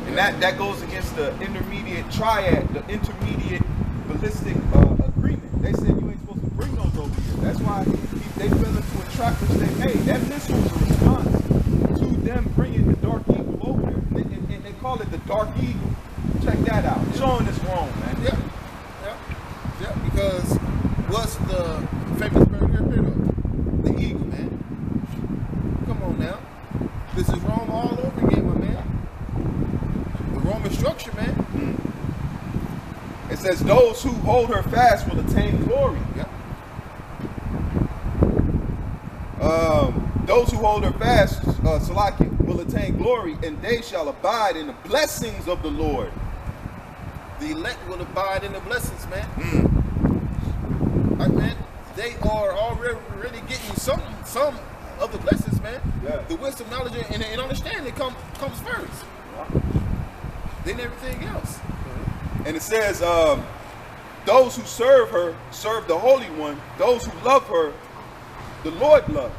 Speaker 1: And that goes against the intermediate triad, the intermediate ballistic agreement. They said you ain't supposed to bring those over here. That's why they fell into a trap which they made. That missile was a response to them bringing the dark eagle over there. And they call it the dark eagle. Check that out. Showing this wrong, man.
Speaker 2: Yeah, because what's the famous bird here, Pedro? The eagle, man. Come on now. This is Rome all over again, my man. The Roman structure, man.
Speaker 1: It says those who hold her fast will attain glory.
Speaker 2: Yep.
Speaker 1: Those who hold her fast, Salaki, will attain glory, and they shall abide in the blessings of the Lord.
Speaker 2: The elect will abide in the blessings, man. Right, man. They are already getting some of the blessings, man.
Speaker 1: Yeah.
Speaker 2: The wisdom, knowledge, and understanding comes first. Then everything else.
Speaker 1: And it says, those who serve her serve the Holy One. Those who love her, the Lord loves.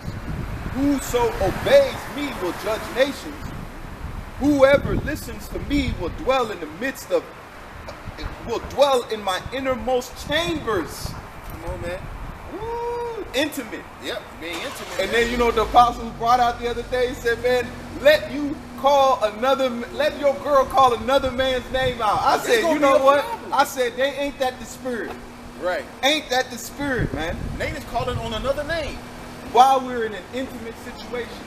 Speaker 1: Whoso obeys me will judge nations. Whoever listens to me will dwell in the midst of, will dwell in my innermost chambers.
Speaker 2: Come on, man.
Speaker 1: Woo, intimate.
Speaker 2: Yep, being intimate.
Speaker 1: And then, you know, the apostle who brought out the other day, he said, man, let your girl call another man's name out. I said, you know what? I said, they ain't that the spirit.
Speaker 2: Right.
Speaker 1: Ain't that the spirit, man?
Speaker 2: Name is calling on another name.
Speaker 1: While we're in an intimate situation,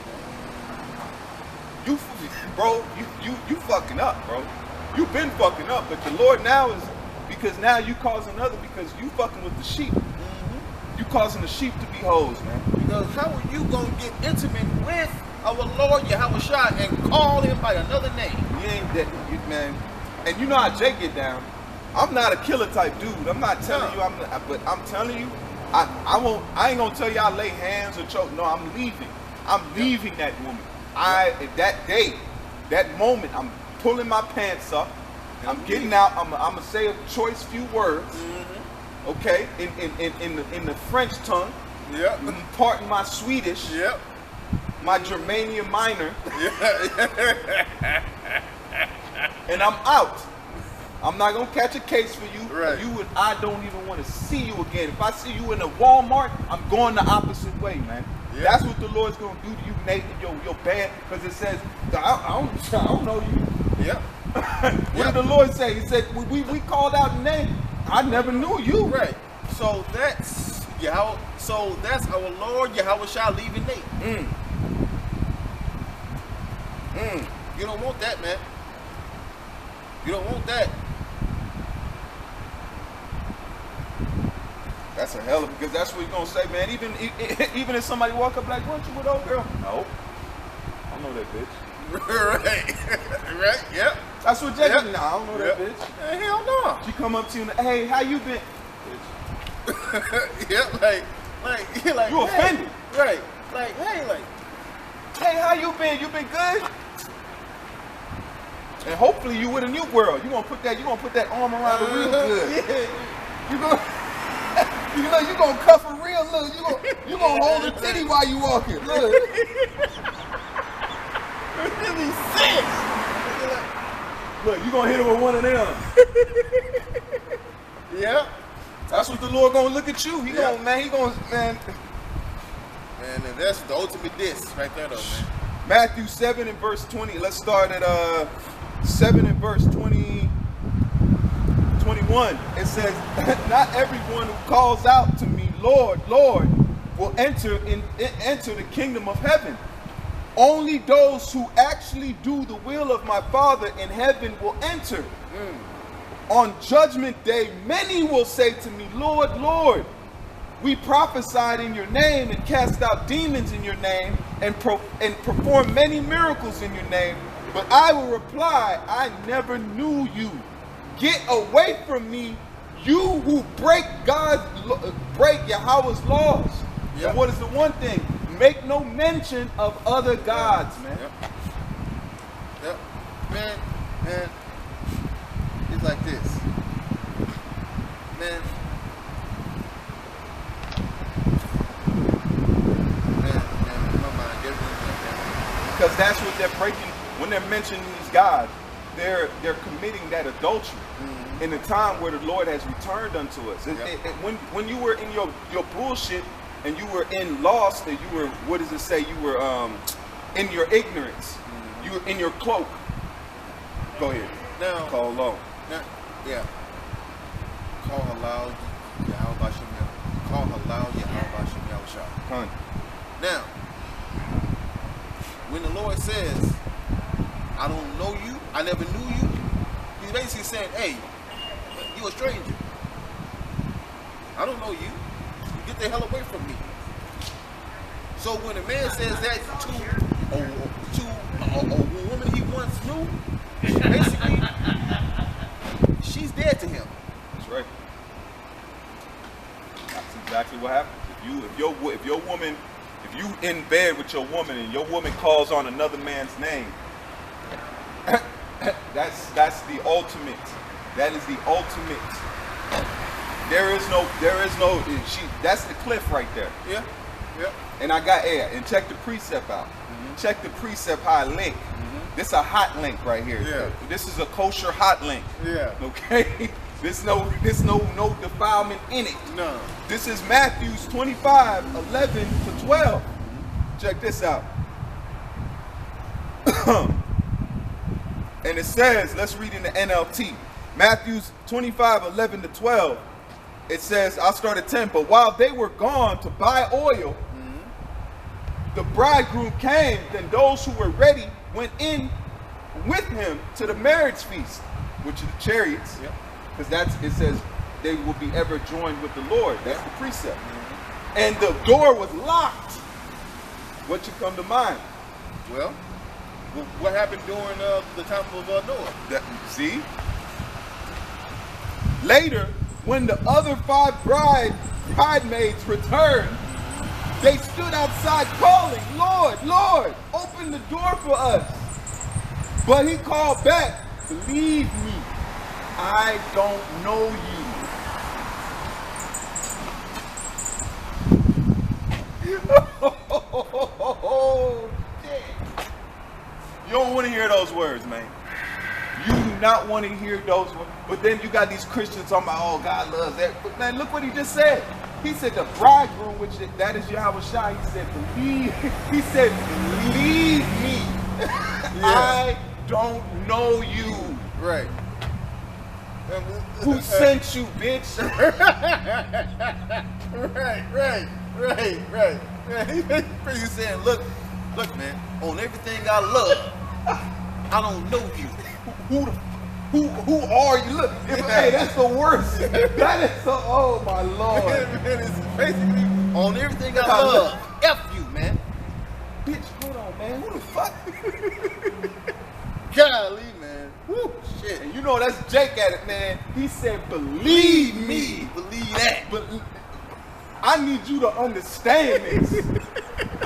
Speaker 1: you fucking up, bro. You been fucking up, but the Lord now is, because now you causing another, because you fucking with the sheep. You causing the sheep to be hoes, man.
Speaker 2: Because how are you gonna get intimate with our Lord Yahweh Shai and call him by another name?
Speaker 1: You ain't that, man. And you know how Jake get down. I'm not a killer type dude. I'm not telling you but I'm telling you, I ain't gonna tell you I lay hands or choke. No, I'm leaving. I'm leaving that woman. That day, that moment, I'm pulling my pants up. I'm getting out. I'm gonna say a choice few words. Okay, in the French tongue.
Speaker 2: Yep.
Speaker 1: Pardon my Swedish.
Speaker 2: Yep.
Speaker 1: My Germania minor. And I'm out. I'm not gonna catch a case for you.
Speaker 2: Right.
Speaker 1: I don't even want to see you again. If I see you in a Walmart, I'm going the opposite way, man. Yep. That's what the Lord's gonna do to you, Nathan, your band, because it says, I don't know you.
Speaker 2: Yep.
Speaker 1: What did the Lord say? He said, we called out name. I never knew you.
Speaker 2: Right. So that's Yahweh. So that's our Lord Yahweh Shai leaving Nate. You don't want that, man. You don't want that.
Speaker 1: That's a hell of, because that's what you're gonna say, man. Even if somebody walk up like, weren't you with old girl? No. I know that bitch.
Speaker 2: Right. Right. Yep.
Speaker 1: That's what Jake did. Nah, I don't know that bitch.
Speaker 2: Hell no.
Speaker 1: She come up to you and, hey, how you been?
Speaker 2: Yeah, like
Speaker 1: you offended.
Speaker 2: Right. Like,
Speaker 1: Hey, how you been? You been good? And hopefully you with a new girl. You gonna put that arm around her real good. Yeah. You gonna cuff her real look. You gonna hold her titty while you walking. Look.
Speaker 2: Really sick.
Speaker 1: Look, you gonna hit her with one of them.
Speaker 2: Yeah.
Speaker 1: That's what the Lord gonna look at you. He gonna, man,
Speaker 2: Man, and that's the ultimate diss right there, though, man.
Speaker 1: Matthew 7 and verse 20. Let's start at 7 and verse 21. It says, not everyone who calls out to me, Lord, Lord, will enter the kingdom of heaven. Only those who actually do the will of my Father in heaven will enter. On judgment day, many will say to me, Lord, Lord, we prophesied in your name and cast out demons in your name and performed many miracles in your name. But I will reply, I never knew you. Get away from me, you who break Yahweh's laws. Yep. And what is the one thing? Make no mention of other gods, man.
Speaker 2: Yep. Man, it's like this.
Speaker 1: because that's what they're breaking when they're mentioning these gods. They're committing that adultery in a time where the Lord has returned unto us. When you were in your bullshit and you were in lost, and you were, what does it say? You were in your ignorance. You were in your cloak. Go ahead.
Speaker 2: Now
Speaker 1: call low.
Speaker 2: Now, yeah. Call halal Yahweh Bashem Yahweh. Call halal Yahweh Bashem Yahweh. Now, when the Lord says, I don't know you, I never knew you, he's basically saying, hey, you a stranger. I don't know you. Get the hell away from me. So when a man says that to a woman he once knew, basically, she's dead to him.
Speaker 1: That's right. That's exactly what happens. If you in bed with your woman and your woman calls on another man's name, that's the ultimate. That is the ultimate. There is no. That's the cliff right there.
Speaker 2: Yeah. Yeah.
Speaker 1: And I got air. And check the precept out. Check the precept high link. This a hot link right here.
Speaker 2: Yeah.
Speaker 1: This is a kosher hot link.
Speaker 2: Yeah.
Speaker 1: Okay. There's no defilement in it.
Speaker 2: No.
Speaker 1: This is Matthews 25:11-12. Check this out. And it says, let's read in the NLT. Matthews 25:11-12. It says, I'll start at 10. But while they were gone to buy oil, the bridegroom came. Then those who were ready went in with him to the marriage feast, which are the chariots. Because it says they will be ever joined with the Lord. That's the precept. And the door was locked. What should come to mind?
Speaker 2: Well, what happened during the time of Noah?
Speaker 1: See? Later, when the other 5 bridesmaids returned, they stood outside calling, Lord, Lord, open the door for us. But he called back, believe me, I don't know you. Oh, you don't want to hear those words, man. You do not want to hear those words. But then you got these Christians talking about, oh, God loves that. But man, look what he just said. He said the bridegroom, which that is Yahweh Shai, he said, believe me. I don't know you.
Speaker 2: Right.
Speaker 1: Who sent you, bitch?
Speaker 2: Right. He's saying, look, man, on everything I love, I don't know you.
Speaker 1: Who are you? Look, hey, that's the worst. That is so. Oh my Lord.
Speaker 2: Man, it's basically on everything I love. F you, man.
Speaker 1: Bitch, hold on, man. Who the fuck?
Speaker 2: Golly, man. Woo, shit.
Speaker 1: And you know that's Jake at it, man. He said, believe me.
Speaker 2: Believe that.
Speaker 1: But I need you to understand this.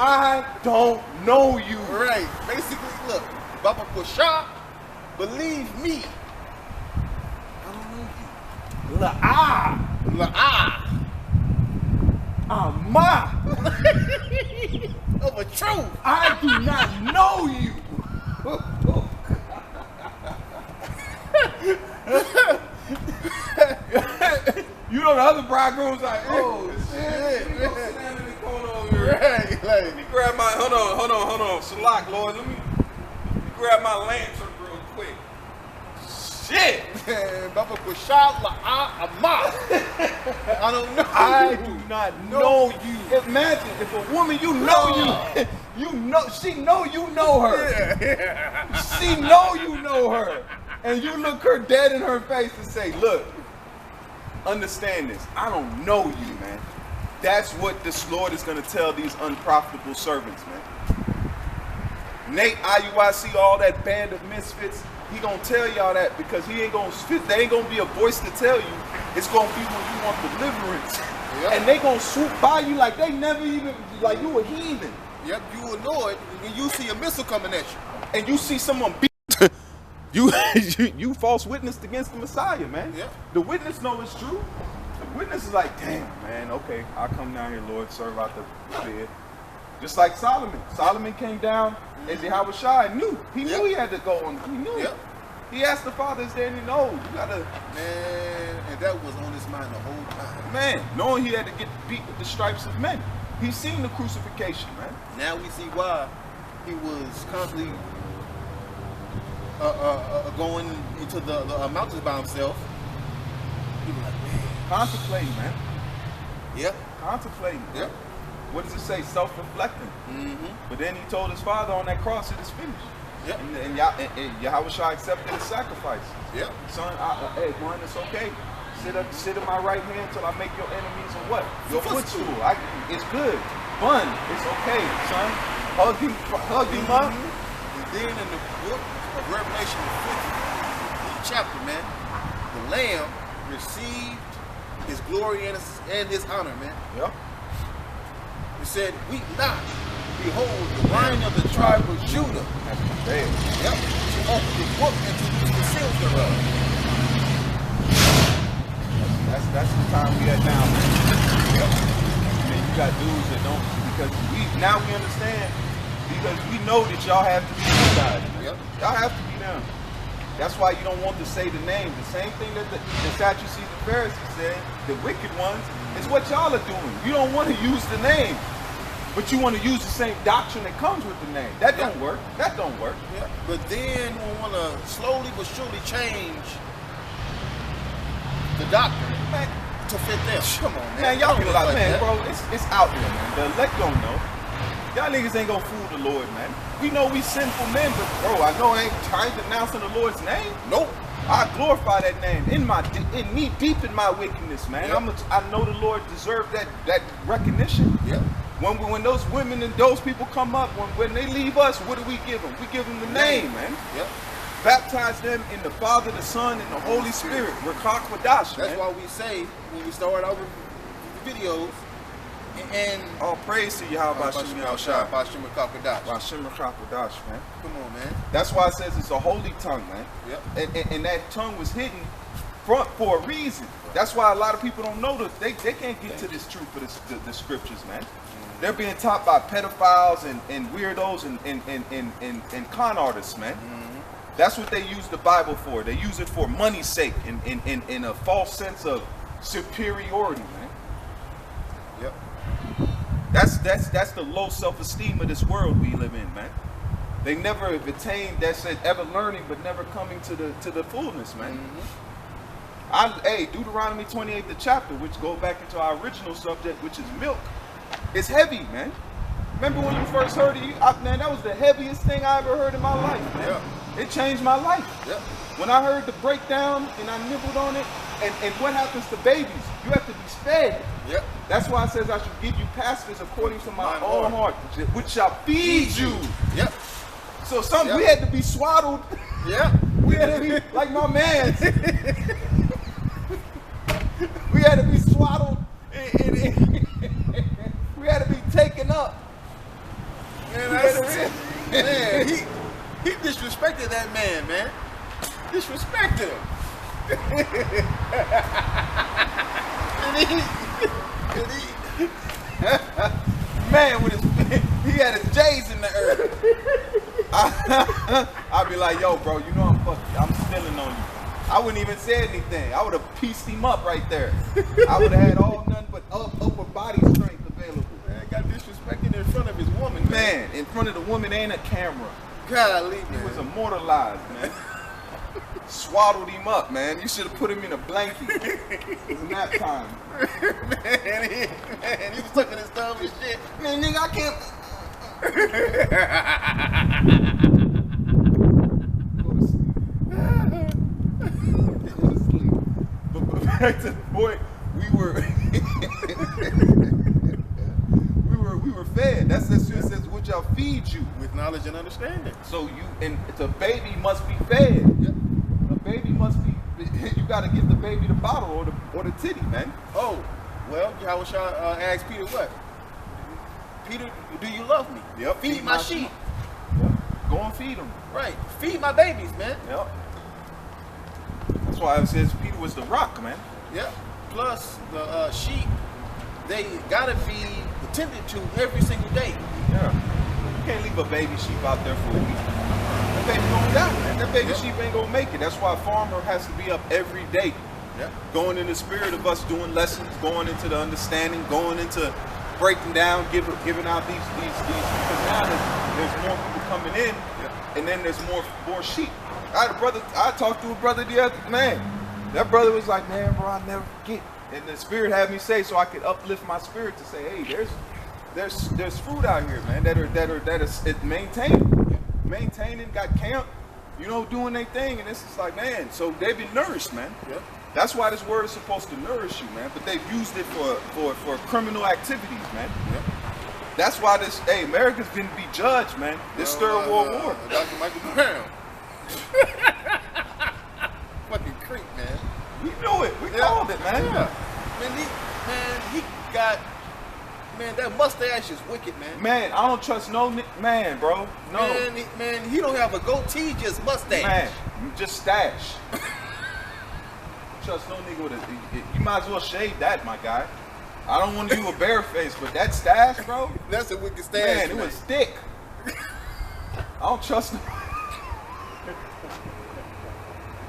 Speaker 1: I don't know you.
Speaker 2: Right. Basically, look, Baba Kusha, believe me. I don't know you. La'ah.
Speaker 1: Ama.
Speaker 2: Of a truth.
Speaker 1: I do not know you. You know the other bridegroom's like, oh shit. Standing in the corner over here.
Speaker 2: Right, like,
Speaker 1: Let me grab my, hold on. Shalak, Lord, let me grab my lantern real quick. Shit.
Speaker 2: Baba Kusha, La'ah, Ama. I don't know.
Speaker 1: I do not know you. Imagine if a woman you know she know you know her.
Speaker 2: Yeah.
Speaker 1: She know you know her. And you look her dead in her face and say, look, understand this. I don't know you, man. That's what this Lord is going to tell these unprofitable servants, man. Nate, IUIC, all that band of misfits, he going to tell y'all that because he ain't going to spit. There ain't going to be a voice to tell you. It's going to be when you want deliverance. Yep. And they going to swoop by you like they never even, like you a heathen.
Speaker 2: Yep, you will know it when you see a missile coming at you.
Speaker 1: And you see someone beat you false witnessed against the Messiah, man.
Speaker 2: Yeah.
Speaker 1: The witness know it's true. The witness is like, damn, man, okay, I'll come down here, Lord, serve out the bed. Just like Solomon. Solomon came down And Yahushua knew. He knew he had to go on. He knew.
Speaker 2: Yep.
Speaker 1: He asked the Father, is there any? No, you gotta.
Speaker 2: Man, and that was on his mind the whole time.
Speaker 1: Man, knowing he had to get beat with the stripes of men. He's seen the crucifixion, man.
Speaker 2: Now we see why he was constantly going into the mountains by himself. He was like, man.
Speaker 1: Contemplating, man.
Speaker 2: Yep.
Speaker 1: Contemplating.
Speaker 2: Yep.
Speaker 1: What does it say? Self-reflecting. But then he told his Father on that cross, it is finished.
Speaker 2: Yep.
Speaker 1: And Yahushua accepted his sacrifice.
Speaker 2: Yep.
Speaker 1: Son, hey, one, it's okay. Sit in my right hand till I make your enemies a what? Your footstool. It's good. Fun. It's okay, son. Hug him up.
Speaker 2: And then in the book of Revelation, the 50th chapter, man, the Lamb received his glory and his honor, man.
Speaker 1: Yep.
Speaker 2: It said, weep not. Behold, the Lion of the tribe of Judah.
Speaker 1: That's my baby.
Speaker 2: Yep. To open the book and to loose the seals thereof.
Speaker 1: That's the time we at now, man. Yep. And you got dudes that don't, because we understand, because we know that y'all have to be them guys.
Speaker 2: Yep.
Speaker 1: Y'all have to be them. That's why you don't want to say the name. The same thing that the Sadducees and Pharisees said, the wicked ones, is what y'all are doing. You don't want to use the name, but you want to use the same doctrine that comes with the name. That don't work. That don't work.
Speaker 2: Yeah. But then we want to slowly but surely change the doctrine, man, to fit them. Come on, man.
Speaker 1: Man, y'all be like, man, bro, it's out there, man. The elect don't know. Y'all niggas ain't gonna fool the Lord, man. We know we sinful men, but bro, I know I ain't denouncing the Lord's name.
Speaker 2: Nope.
Speaker 1: I glorify that name in me deep in my wickedness, man.
Speaker 2: Yep.
Speaker 1: I know the Lord deserved that recognition.
Speaker 2: Yep.
Speaker 1: When those women and those people come up, when they leave us, what do we give them? We give them the name, man.
Speaker 2: Yep.
Speaker 1: Baptize them in the Father, the Son, and the Holy Spirit. Rakak Wadash, man.
Speaker 2: That's why we say when we start our videos, and
Speaker 1: all praise to Yahweh Bashem Yahushua.
Speaker 2: Bashem Kakadash.
Speaker 1: Bashem Rakak Wadash, man.
Speaker 2: Come on, man.
Speaker 1: That's why it says it's a holy tongue, man.
Speaker 2: Yep.
Speaker 1: And that tongue was hidden for a reason. That's why a lot of people don't know that they can't get to this truth for the scriptures, man. They're being taught by pedophiles and weirdos and con artists, man. That's what they use the Bible for. They use it for money's sake in a false sense of superiority, man.
Speaker 2: Yep.
Speaker 1: That's the low self-esteem of this world we live in, man. They never have attained that said ever learning but never coming to the fullness, man. Deuteronomy 28, the chapter, which go back into our original subject, which is milk. It's heavy, man. Remember when you first heard it? Man, that was the heaviest thing I ever heard in my life, man.
Speaker 2: Yeah.
Speaker 1: It changed my life.
Speaker 2: Yep.
Speaker 1: When I heard the breakdown and I nibbled on it, and what happens to babies? You have to be fed.
Speaker 2: Yep.
Speaker 1: That's why it says I should give you pastors according to my own heart, which shall feed you.
Speaker 2: Yep.
Speaker 1: So we had to be swaddled.
Speaker 2: Yeah.
Speaker 1: We had to be like my man. We had to be swaddled. We had to be taken up.
Speaker 2: Man, man, he disrespected that man. Disrespected him.
Speaker 1: Man, he had his J's in the earth. I'd be like, yo, bro, you know I'm stealing on you. I wouldn't even say anything. I would have pieced him up right there. I would have had all nothing but upper body strength available.
Speaker 2: Man, got disrespected in front of his woman.
Speaker 1: Man, in front of the woman ain't a camera.
Speaker 2: Golly,
Speaker 1: He was immortalized, man. Swaddled him up, man. You should have put him in a blanket. It was nap time.
Speaker 2: Man, he was sucking his thumb and shit.
Speaker 1: Man, nigga, I can't. Go to sleep. But back to the point, we were fed. That's what it says, which I'll feed you
Speaker 2: with knowledge and understanding.
Speaker 1: So the baby must be fed.
Speaker 2: Yep.
Speaker 1: The baby must be. You got to give the baby the bottle or the titty, man.
Speaker 2: Oh, well, Yahushua asked Peter what? Peter, do you love me?
Speaker 1: Yep.
Speaker 2: Feed my sheep.
Speaker 1: Yep. Go and feed them.
Speaker 2: Right. Feed my babies, man.
Speaker 1: Yep. That's why it says Peter was the rock, man.
Speaker 2: Yep. Plus the sheep, they gotta be attended to every single day.
Speaker 1: Yeah. can't leave a baby sheep out there for a week. That baby gonna die, man. That baby sheep ain't gonna make it. That's why a farmer has to be up every day.
Speaker 2: Yeah.
Speaker 1: Going in the spirit of us doing lessons, going into the understanding, going into breaking down, giving out these because now there's more people coming in, and then there's more sheep. I talked to a brother the other man. That brother was like, man, bro, I never forget. And the spirit had me say, so I could uplift my spirit to say, hey, there's fruit out here, man, that are maintaining, got camp, doing their thing, and it's just like, man, so they've been nourished, man.
Speaker 2: Yep.
Speaker 1: That's why this word is supposed to nourish you, man. But they've used it for criminal activities, man.
Speaker 2: Yep.
Speaker 1: That's why America's didn't be judged, man. This third world war.
Speaker 2: Dr. Michael Brown. Fucking creep, man.
Speaker 1: We knew it. We called it, man.
Speaker 2: Yeah. He got, that mustache is wicked, man.
Speaker 1: Man, I don't trust no man, bro. No.
Speaker 2: Man, he don't have a goatee, just mustache.
Speaker 1: Man, just stash. Trust no nigga with you might as well shave that, my guy. I don't want to do a bare face, but that stash, bro.
Speaker 2: That's a wicked stash.
Speaker 1: Man, it was thick. I don't trust him.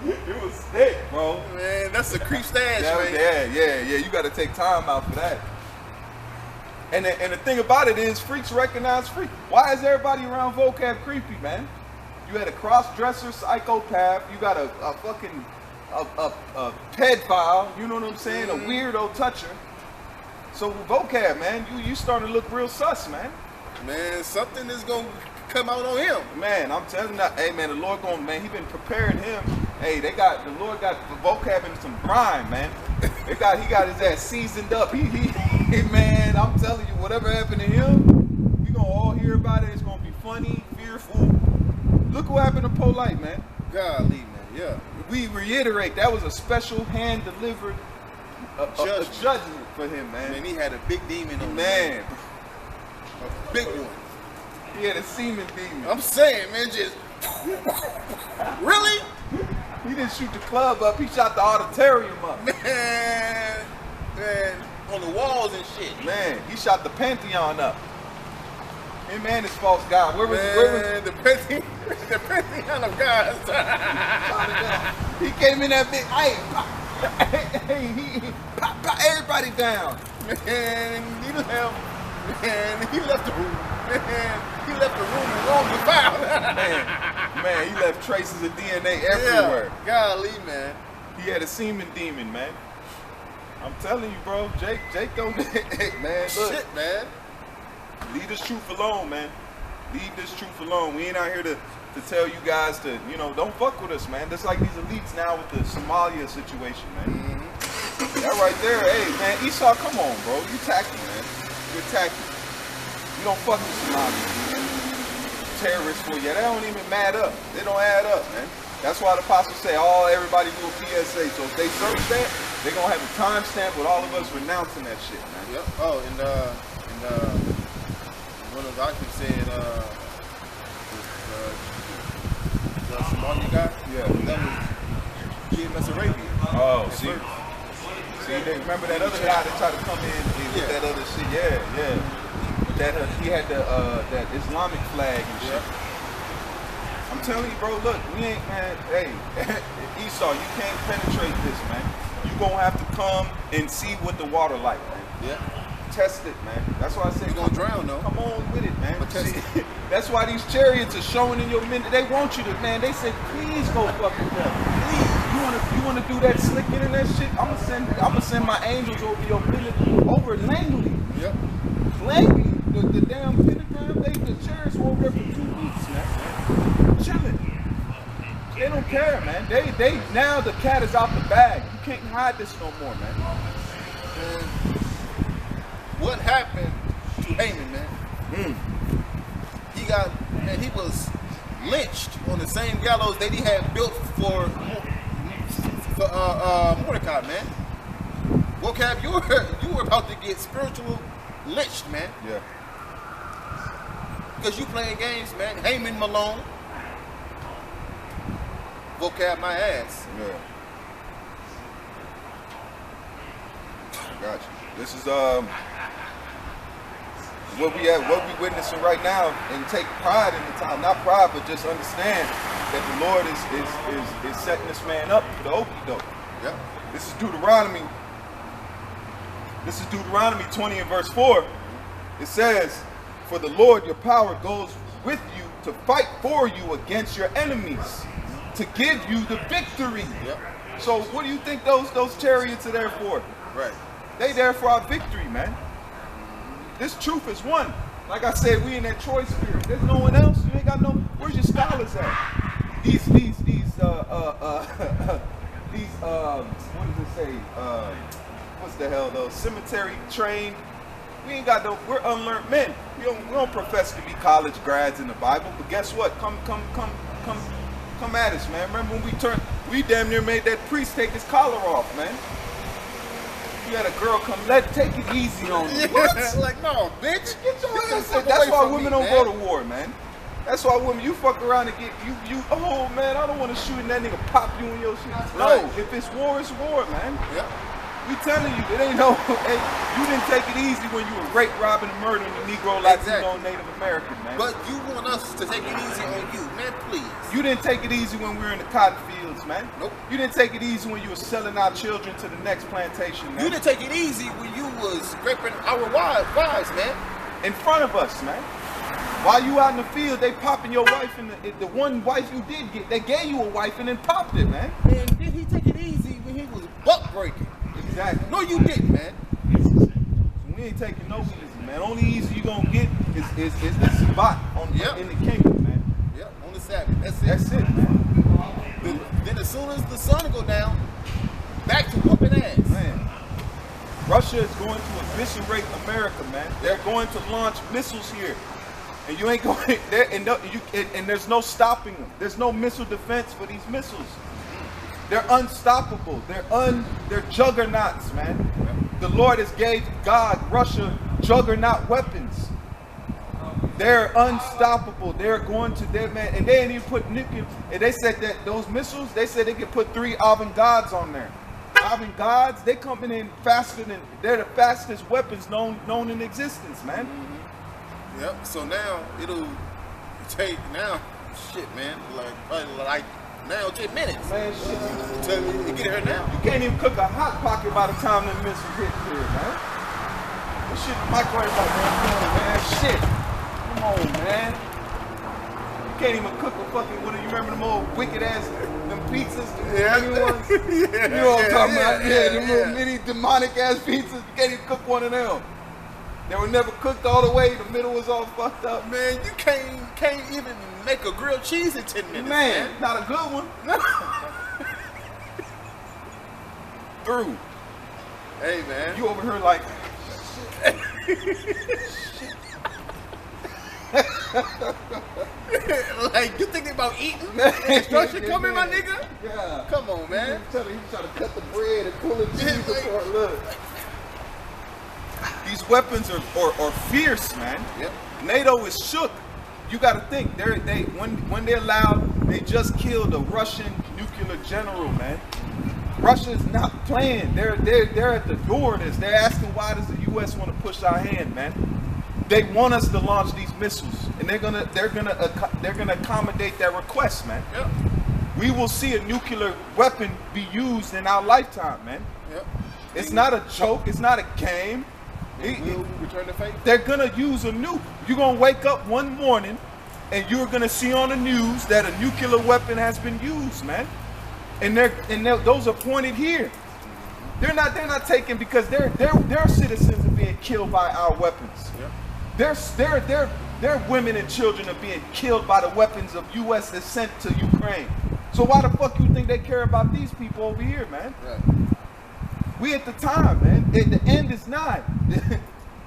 Speaker 1: It was thick, bro.
Speaker 2: Man, that's a creep stash, man.
Speaker 1: Yeah. You got to take time out for that. And the thing about it is, freaks recognize freaks. Why is everybody around vocab creepy, man? You had a cross-dresser psychopath. You got a fucking a pedophile. You know what I'm saying? A weirdo toucher. So vocab, man, you starting to look real sus, man.
Speaker 2: Man, something is gonna come out on him.
Speaker 1: Man, I'm telling you, hey man, the Lord he been preparing him. Hey, the Lord got the vocab in some grime, man. He got his ass seasoned up. He man, I'm telling you, whatever happened to him, we gonna all hear about it. It's gonna be funny, fearful. Look what happened to Polite, man.
Speaker 2: Golly, man, yeah.
Speaker 1: We reiterate, that was a special hand-delivered judgment for him, man.
Speaker 2: Man, he had a big demon on him.
Speaker 1: Man.
Speaker 2: A big one.
Speaker 1: He had a semen demon.
Speaker 2: I'm saying, man, just... Really?
Speaker 1: He didn't shoot the club up, he shot the auditorium up.
Speaker 2: Man, on the walls and shit.
Speaker 1: Man, he shot the Pantheon up. Him and his false god. Where was
Speaker 2: the Pantheon of gods?
Speaker 1: He came in that big, he pop everybody down.
Speaker 2: Man, he left the room. Man, he left the room and rolled the file.
Speaker 1: man, he left traces of DNA everywhere.
Speaker 2: Yeah, golly, man.
Speaker 1: He had a semen demon, man. I'm telling you, bro. Jake don't, man, look.
Speaker 2: Shit, man.
Speaker 1: Leave this truth alone, man. Leave this truth alone. We ain't out here to tell you guys to, don't fuck with us, man. That's like these elites now with the Somalia situation, man. Mm-hmm. That right there, hey, man, Esau, come on, bro. You tacky, man. You're tacky. You don't fuck with Somalia, man. Terrorists for you. They don't even add up. They don't add up, man. That's why the apostles say, everybody do a PSA. So if they search that, they're going to have a timestamp with all of us renouncing that shit, man.
Speaker 2: Yep. Oh, and one of the documents said, the Somalia guy, that was GMS Arabia.
Speaker 1: Oh, see, they remember that other guy that tried to come in with that other shit. Yeah. That he had that Islamic flag and shit. I'm telling you, bro. Look, we ain't, man. Hey, Esau, you can't penetrate this, man. You gonna have to come and see what the water like, man.
Speaker 2: Yeah.
Speaker 1: Test it, man. That's why I say
Speaker 2: you're gonna drown, though.
Speaker 1: Come on with it, man. That's why these chariots are showing in your minute. They want you to, man. They said, please go fuck with them. Please, you wanna do that slick internet shit? I'ma send my angels over your minute over Langley.
Speaker 2: Yep.
Speaker 1: Langley, the damn pentagram. The chariots were over there for 2 weeks, man. Chilling. They don't care, man. They now the cat is out the bag. You can't hide this no more, man.
Speaker 2: What happened to Haman, man? He was lynched on the same gallows that he had built for Mordecai, man. Vocab, you were about to get spiritual lynched, man.
Speaker 1: Yeah.
Speaker 2: Because you playing games, man. Haman Malone. Vocab my ass.
Speaker 1: Yeah. Got you. This is what we witnessing right now, and take pride in the time. Not pride, but just understand that the Lord is setting this man up for the okie doke.
Speaker 2: Yep.
Speaker 1: This is Deuteronomy 20 and verse 4. It says, "For the Lord your power goes with you to fight for you against your enemies, to give you the victory."
Speaker 2: Yep.
Speaker 1: So what do you think those chariots are there for?
Speaker 2: Right.
Speaker 1: They there for our victory, man. This truth is one. Like I said, we in that Troy spirit. There's no one else. You ain't got no. Where's your scholars at? These what does it say? What's the hell those cemetery trained? We ain't got no. We're unlearned men. We don't profess to be college grads in the Bible. But guess what? Come at us, man. Remember when we damn near made that priest take his collar off, man. You had a girl come, take it easy on you.
Speaker 2: What? Like, no, bitch.
Speaker 1: Get your ass up. That's why women don't go to war, man. That's why women, you fuck around and get, oh man, I don't want to shoot and that nigga pop you in your shit.
Speaker 2: Right.
Speaker 1: No, if it's war, it's war, man.
Speaker 2: Yeah.
Speaker 1: We telling you, it ain't no, hey, you didn't take it easy when you were rape, robbing, and murdering the Negro Latino Native American, man.
Speaker 2: But you want us to take it easy on you, man, please.
Speaker 1: You didn't take it easy when we were in the cotton fields, man.
Speaker 2: Nope.
Speaker 1: You didn't take it easy when you were selling our children to the next plantation, man.
Speaker 2: You didn't take it easy when you was raping our wives, man.
Speaker 1: In front of us, man. While you out in the field, they popping your wife, and the one wife you did get, they gave you a wife and then popped it, man.
Speaker 2: Man, did he take it easy when he was buck breaking?
Speaker 1: Exactly.
Speaker 2: No, you didn't, man.
Speaker 1: So we ain't taking no easy, man. Only easy you gonna get is the spot in the kingdom, man.
Speaker 2: Yep, on the Sabbath. That's it.
Speaker 1: That's it, man.
Speaker 2: Then as soon as the sun go down, back to whooping ass.
Speaker 1: Man, Russia is going to eviscerate America, man. They're going to launch missiles here. And you ain't going there, and there's no stopping them. There's no missile defense for these missiles. They're unstoppable. They're juggernauts, man. The Lord has gave Russia juggernaut weapons. They're unstoppable. They're going to man, and they ain't even put nuclear. And they said that those missiles, they said they could put 3 avant-gardes on there. Avant-gardes, they coming in faster than, they're the fastest weapons known in existence, man.
Speaker 2: Yep. So now it'll take shit, man. Like now 10 minutes.
Speaker 1: Man, shit.
Speaker 2: Tell me to get her now.
Speaker 1: You can't even cook a hot pocket by the time the missiles hit here, man. This shit, microwave like man. Shit. Come on, man. You can't even cook a fucking. What do you remember them old wicked ass them pizzas?
Speaker 2: Yeah.
Speaker 1: Ones? You know what I'm talking about? Yeah, them little mini demonic ass pizzas. You can't even cook one of them. They were never cooked all the way. The middle was all fucked up.
Speaker 2: Man, you can't even make a grilled cheese in 10 minutes.
Speaker 1: Man, not a good one. Through.
Speaker 2: Hey, man.
Speaker 1: You over here like.
Speaker 2: Like, you thinking about eating? Instruction coming, my nigga?
Speaker 1: Yeah.
Speaker 2: Come on, man.
Speaker 1: He trying to cut the bread and pull the cheese apart. Look. These weapons are fierce, man.
Speaker 2: Yep.
Speaker 1: NATO is shook. You got to think when they're loud, they just killed a Russian nuclear general, man. Russia is not playing. They're at the door of this. They're asking why does the U.S. want to push our hand, man? They want us to launch these missiles, and they're gonna accommodate their request, man.
Speaker 2: Yep.
Speaker 1: We will see a nuclear weapon be used in our lifetime, man.
Speaker 2: Yep.
Speaker 1: It's not a joke. It's not a game.
Speaker 2: Return the favor.
Speaker 1: They're gonna use a nuke. You're gonna wake up one morning and you're gonna see on the news that a nuclear weapon has been used, man. And those are pointed here. They're not taken because their citizens are being killed by our weapons.
Speaker 2: Yeah.
Speaker 1: Their women and children are being killed by the weapons of U.S. that's sent to Ukraine. So why the fuck you think they care about these people over here, man?
Speaker 2: Right.
Speaker 1: We at the time, man. The end is nigh.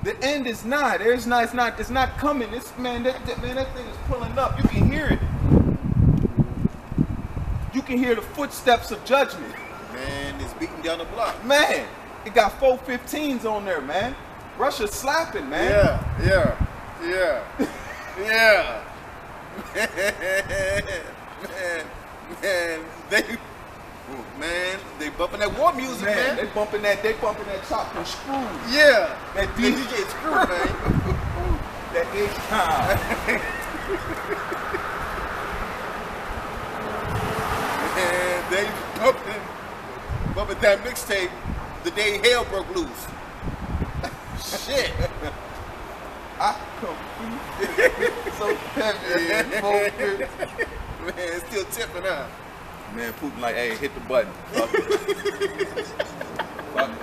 Speaker 1: The end is nigh. It's not coming. That thing is pulling up. You can hear it. You can hear the footsteps of judgment.
Speaker 2: Man, it's beating down the block.
Speaker 1: Man, it got 415s on there, man. Russia's slapping, man.
Speaker 2: Yeah. Man, they bumping that war music, man.
Speaker 1: They bumping that chopped and screwed.
Speaker 2: Yeah.
Speaker 1: That
Speaker 2: DJ Screw, man.
Speaker 1: That H-Town.
Speaker 2: And they bumping that mixtape the day hell broke loose. Shit.
Speaker 1: I come so heavy and focused.
Speaker 2: Man, it's still tipping out.
Speaker 1: Man, Putin like, hey, hit the button. Fuck it. Fuck it.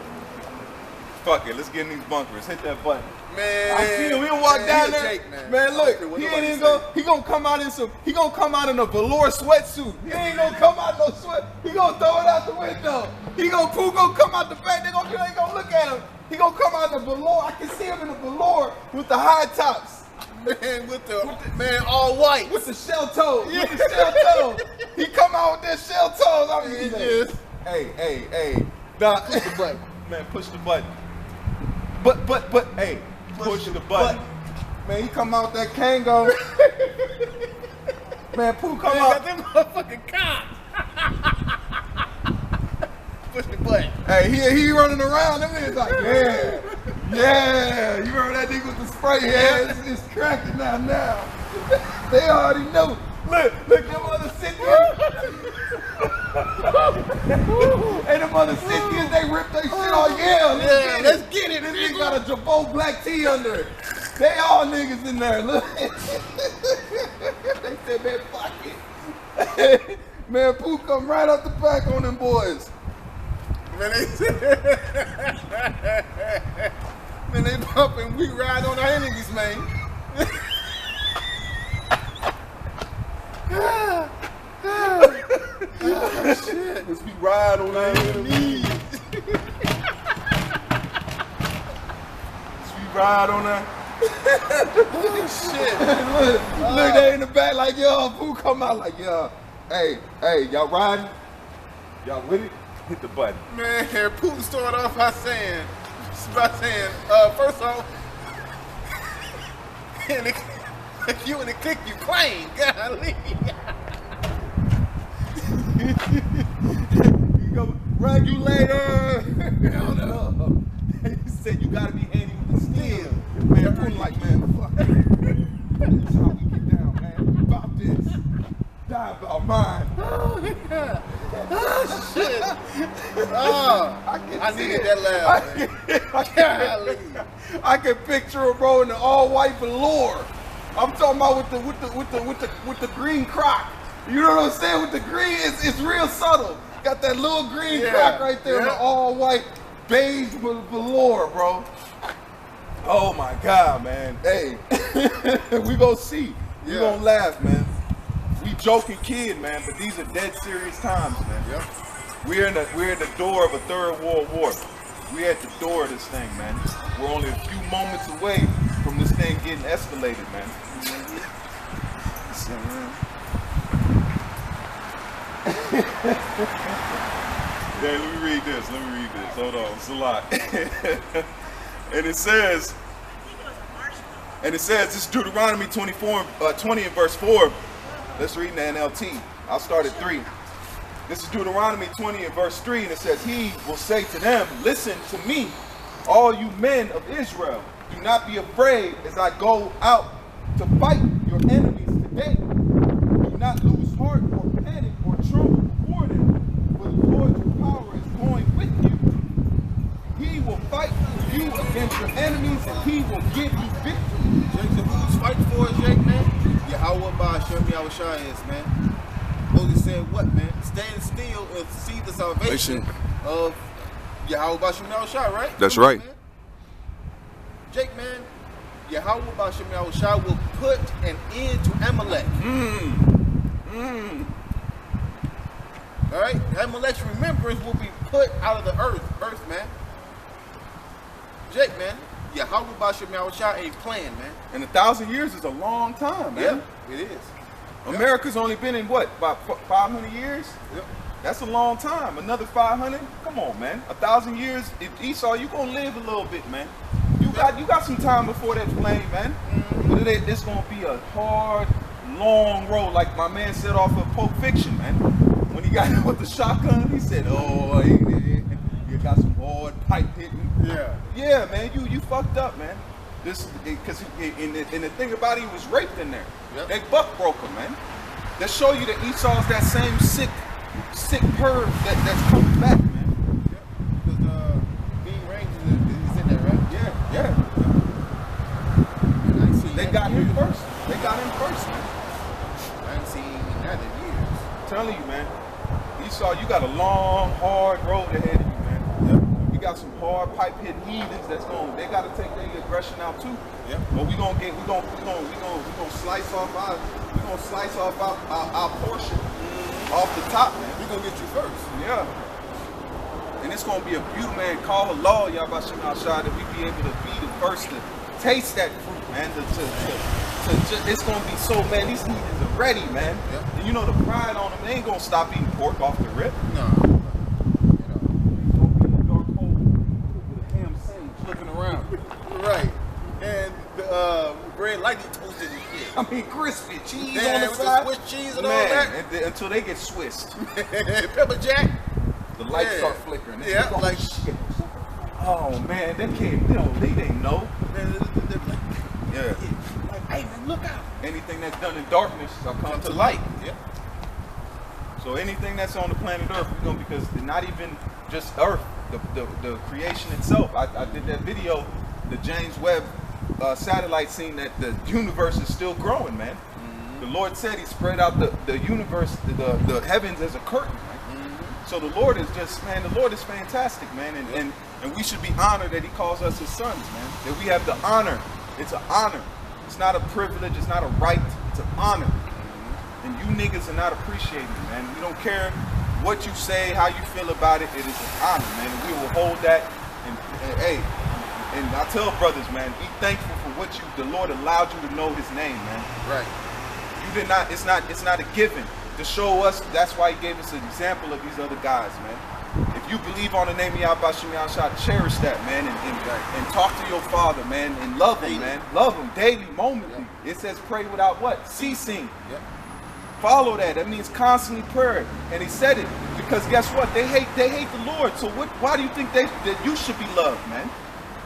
Speaker 1: Fuck it. Let's get in these bunkers. Hit that button.
Speaker 2: Man,
Speaker 1: I see him. He'll walk down there.
Speaker 2: Jake, man.
Speaker 1: Look, he ain't even he gonna come out in some. He gonna come out in a velour sweatsuit. He ain't gonna come out no sweat. He gonna throw it out the window. Pooh gonna come out the back. They ain't gonna look at him. He gonna come out in the velour. I can see him in the velour with the high tops.
Speaker 2: Man, with the all white.
Speaker 1: With the shell toes. Yeah. With the shell toes. He come out with that shell toes. I mean, hey. Nah,
Speaker 2: push the button.
Speaker 1: Man, push the button. But, hey, push the button. Man, he come out with that Kango. Man, Pooh come out.
Speaker 2: Got them motherfucking cops. Push the button.
Speaker 1: Hey, he running around. Them niggas like, yeah. You remember that nigga with the spray? Yeah, it's cracking now. They already know. Look, them other Scythians. And them other Scythians, they rip their shit off. Yeah, let's get it. This nigga got a Jabot black tee under it. They all niggas in there. Look. They said, man, fuck it. Man, Pooh come right out the back on them boys.
Speaker 2: Man, they bumping, we ride on our enemies, man.
Speaker 1: Shit. Let's be ride on our enemies. Let's be ride on our
Speaker 2: shit.
Speaker 1: Look, they in the back like, yo, Pooh come out like, yo. Hey, y'all riding? Y'all with it? Hit the button.
Speaker 2: Man, Putin started off by saying, first off, you in the clique you claim, golly.
Speaker 1: You go, regulator. He said you gotta be handy with the steel. Man, Putin like, man, fuck it. That's how we get down, man. About this. Die about mine.
Speaker 2: Oh, yeah. Oh, shit. Oh, I needed that laugh.
Speaker 1: I can picture him, bro, in the all-white velour. I'm talking about with the green croc. You know what I'm saying? With the green, it's real subtle. Got that little green croc right there in the all-white beige velour, bro. Oh my God, man. Hey, we gonna see. We gonna laugh, man. We joking kid, man, but these are dead serious times, man.
Speaker 2: Yep.
Speaker 1: We're in the door of a third world war. We're at the door of this thing, man. We're only a few moments away from this thing getting escalated, man. Let me read this. Hold on, it's a lot. And it says, this is Deuteronomy 20 and verse 4. Let's read in the NLT. I'll start at 3. This is Deuteronomy 20 and verse 3, and it says, he will say to them, listen to me, all you men of Israel. Do not be afraid as I go out to fight your enemies today. Do not lose heart or panic or tremble before them, for the Lord your power is going with you. He will fight for you against your enemies, and he will give you victory.
Speaker 2: Jake, so who's fighting for us, Jake, man? Yahweh Ba'ashem Yahushua is, man. Moses said what, man? Stand still and see the salvation of Yahweh Ba'ashem Yahushua, right?
Speaker 1: That's right.
Speaker 2: Man. Jake, man, Yahweh Ba'ashem Yahushua will put an end to Amalek. All right? Amalek's remembrance will be put out of the earth, man. Jake, man, Yahweh Ba'ashem Yahushua ain't playing, man.
Speaker 1: And 1,000 years is a long time, man.
Speaker 2: Yeah, it is.
Speaker 1: America's only been in what, about 500 years?
Speaker 2: Yep.
Speaker 1: That's a long time. Another 500? Come on, man. 1,000 years, Esau, you gonna live a little bit, man. You got some time before that plane, man. But it's gonna be a hard, long road, like my man said off of Pulp Fiction, man. When he got hit with the shotgun, he said, "Oh, you got some hard pipe hitting."
Speaker 2: Yeah.
Speaker 1: Yeah, man. You fucked up, man. This because and the thing about it, he was raped in there.
Speaker 2: Yep.
Speaker 1: They buck broke him, man. They show you that Esau's that same sick perv that's coming back, man.
Speaker 2: Yep. Because Being Range is in there, right?
Speaker 1: Yeah.
Speaker 2: I ain't seen
Speaker 1: They
Speaker 2: that
Speaker 1: got
Speaker 2: in
Speaker 1: him
Speaker 2: years.
Speaker 1: first. They got him first, man.
Speaker 2: I ain't seen that in years.
Speaker 1: I'm telling you, man. Esau, you got a long, hard road ahead of you, man.
Speaker 2: Yep.
Speaker 1: You got some hard pipe hitting heathens that's they gotta take their aggression out too.
Speaker 2: Yep.
Speaker 1: But we gonna slice off our portion off the top, man.
Speaker 2: We're gonna get you first.
Speaker 1: Yeah. And it's gonna be a beautiful, man. Call a law, y'all about to outside that we be able to be the first to taste that fruit, man. It's gonna be so, man. These heathens are ready, man.
Speaker 2: Yep.
Speaker 1: And you know the pride on them, they ain't gonna stop eating pork off the rip.
Speaker 2: No.
Speaker 1: It's gonna be in the dark hole with a ham sandwich looking around.
Speaker 2: Right. And the bread lightly toasted and shit.
Speaker 1: I mean, crispy cheese
Speaker 2: Yeah,
Speaker 1: on the
Speaker 2: with
Speaker 1: side.
Speaker 2: the Swiss cheese and all
Speaker 1: Man,
Speaker 2: that.
Speaker 1: until they get Swissed.
Speaker 2: Pepper jack.
Speaker 1: The lights
Speaker 2: Yeah.
Speaker 1: start flickering. It's
Speaker 2: Yeah,
Speaker 1: oh,
Speaker 2: like-
Speaker 1: shit. Oh man, they can't. They didn't know. Yeah.
Speaker 2: Like, hey man, look out.
Speaker 1: Anything that's done in darkness shall come to light.
Speaker 2: Yep.
Speaker 1: So anything that's on the planet Earth, we're gonna, because not even just Earth, the creation itself. I did that video, the James Webb satellite, seen that the universe is still growing, man. The Lord said He spread out the universe, the heavens as a curtain. So the Lord is just, man, the Lord is fantastic, man. And we should be honored that He calls us His sons, man. That we have the honor. It's an honor. It's not a privilege. It's not a right. It's an honor. And you niggas are not appreciating it, man. We don't care what you say, how you feel about it. It is an honor, man. And we will hold that. And hey, and I tell brothers, man, be thankful for what the Lord allowed you to know His name, man.
Speaker 2: Right.
Speaker 1: You did not, it's not a given. To show us, that's why He gave us an example of these other guys, man. If you believe on the name of Yahweh Shem Yahshua, cherish that, man, and talk to your Father, man, and love Him, man. Love Him daily, momently. It says pray without what? Ceasing.
Speaker 2: Yep.
Speaker 1: Follow that. That means constantly prayer. And He said it because guess what? They hate the Lord. So why do you think that you should be loved, man?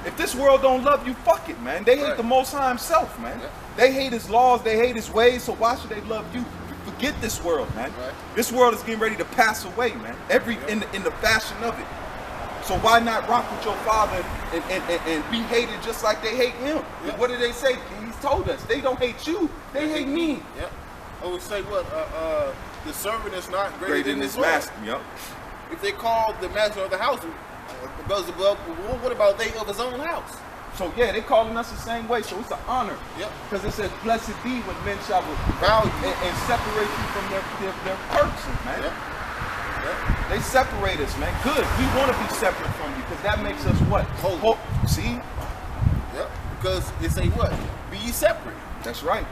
Speaker 1: If this world don't love you, fuck it, man. They hate
Speaker 2: Right.
Speaker 1: the Most High Himself, man.
Speaker 2: Yep.
Speaker 1: They hate His laws. They hate His ways. So why should they love you? Forget this world, man.
Speaker 2: Right.
Speaker 1: This world is getting ready to pass away, man. In the fashion of it. So why not rock with your Father and be hated just like they hate Him?
Speaker 2: Yep.
Speaker 1: What did they say? He's told us they don't hate you. They hate me.
Speaker 2: Yep. I would say what? The servant is not greater than his
Speaker 1: master.
Speaker 2: Lord.
Speaker 1: Yep.
Speaker 2: If they called the master of the house Beelzebub, what about they of his own house?
Speaker 1: So yeah, they calling us the same way. So it's an honor.
Speaker 2: Yep.
Speaker 1: Because it says, "Blessed be when men shall
Speaker 2: Value.
Speaker 1: and separate you from their person, man."
Speaker 2: Yep. Yep.
Speaker 1: They separate us, man. Good. We want to be separate from you because that makes us what?
Speaker 2: Holy.
Speaker 1: See?
Speaker 2: Yep. Because it say what? Be ye separate.
Speaker 1: That's right.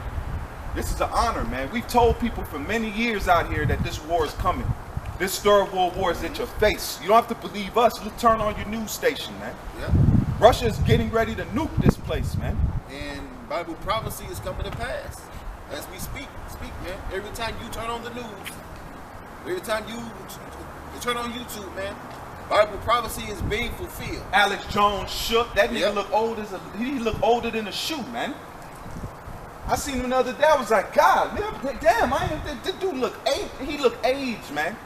Speaker 1: This is an honor, man. We've told people for many years out here that this war is coming. This third world war is at your face. You don't have to believe us. Just turn on your news station, man.
Speaker 2: Yep.
Speaker 1: Russia is getting ready to nuke this place, man.
Speaker 2: And Bible prophecy is coming to pass as we speak, man. Every time you turn on the news, every time you turn on YouTube, man, Bible prophecy is being fulfilled.
Speaker 1: Alex Jones shook. That nigga
Speaker 2: Yep.
Speaker 1: look old he look older than a shoe, man. I seen him the other day. I was like, God, damn, this dude look he look aged, man.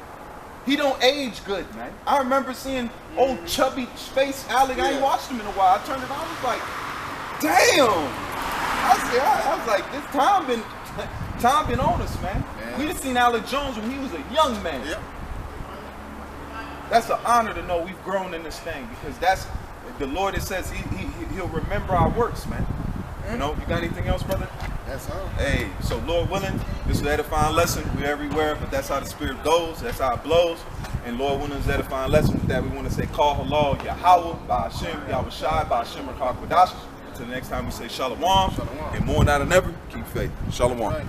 Speaker 1: He don't age good, man. I remember seeing old chubby face Alex. I ain't
Speaker 2: Yeah.
Speaker 1: watched him in a while. I turned it on. I was like, damn. I was like, this time been on us, man.
Speaker 2: Man.
Speaker 1: We done seen Alex Jones when he was a young man.
Speaker 2: Yep.
Speaker 1: That's an honor to know we've grown in this thing because that's the Lord. It says He'll remember our works, man. You know, you got anything else, brother?
Speaker 2: That's all.
Speaker 1: Hey, so Lord willing, this is an edifying lesson. We're everywhere, but that's how the Spirit goes. That's how it blows. And Lord willing, is an edifying lesson. With that, we want to say, call halal, Yahweh, Ba'ashem, Yahweh Shai, Ba'ashem, Rakak Wadash. Until the next time we say Shalom.
Speaker 2: Shalom.
Speaker 1: And more now than ever, keep faith. Shalom.
Speaker 2: Right.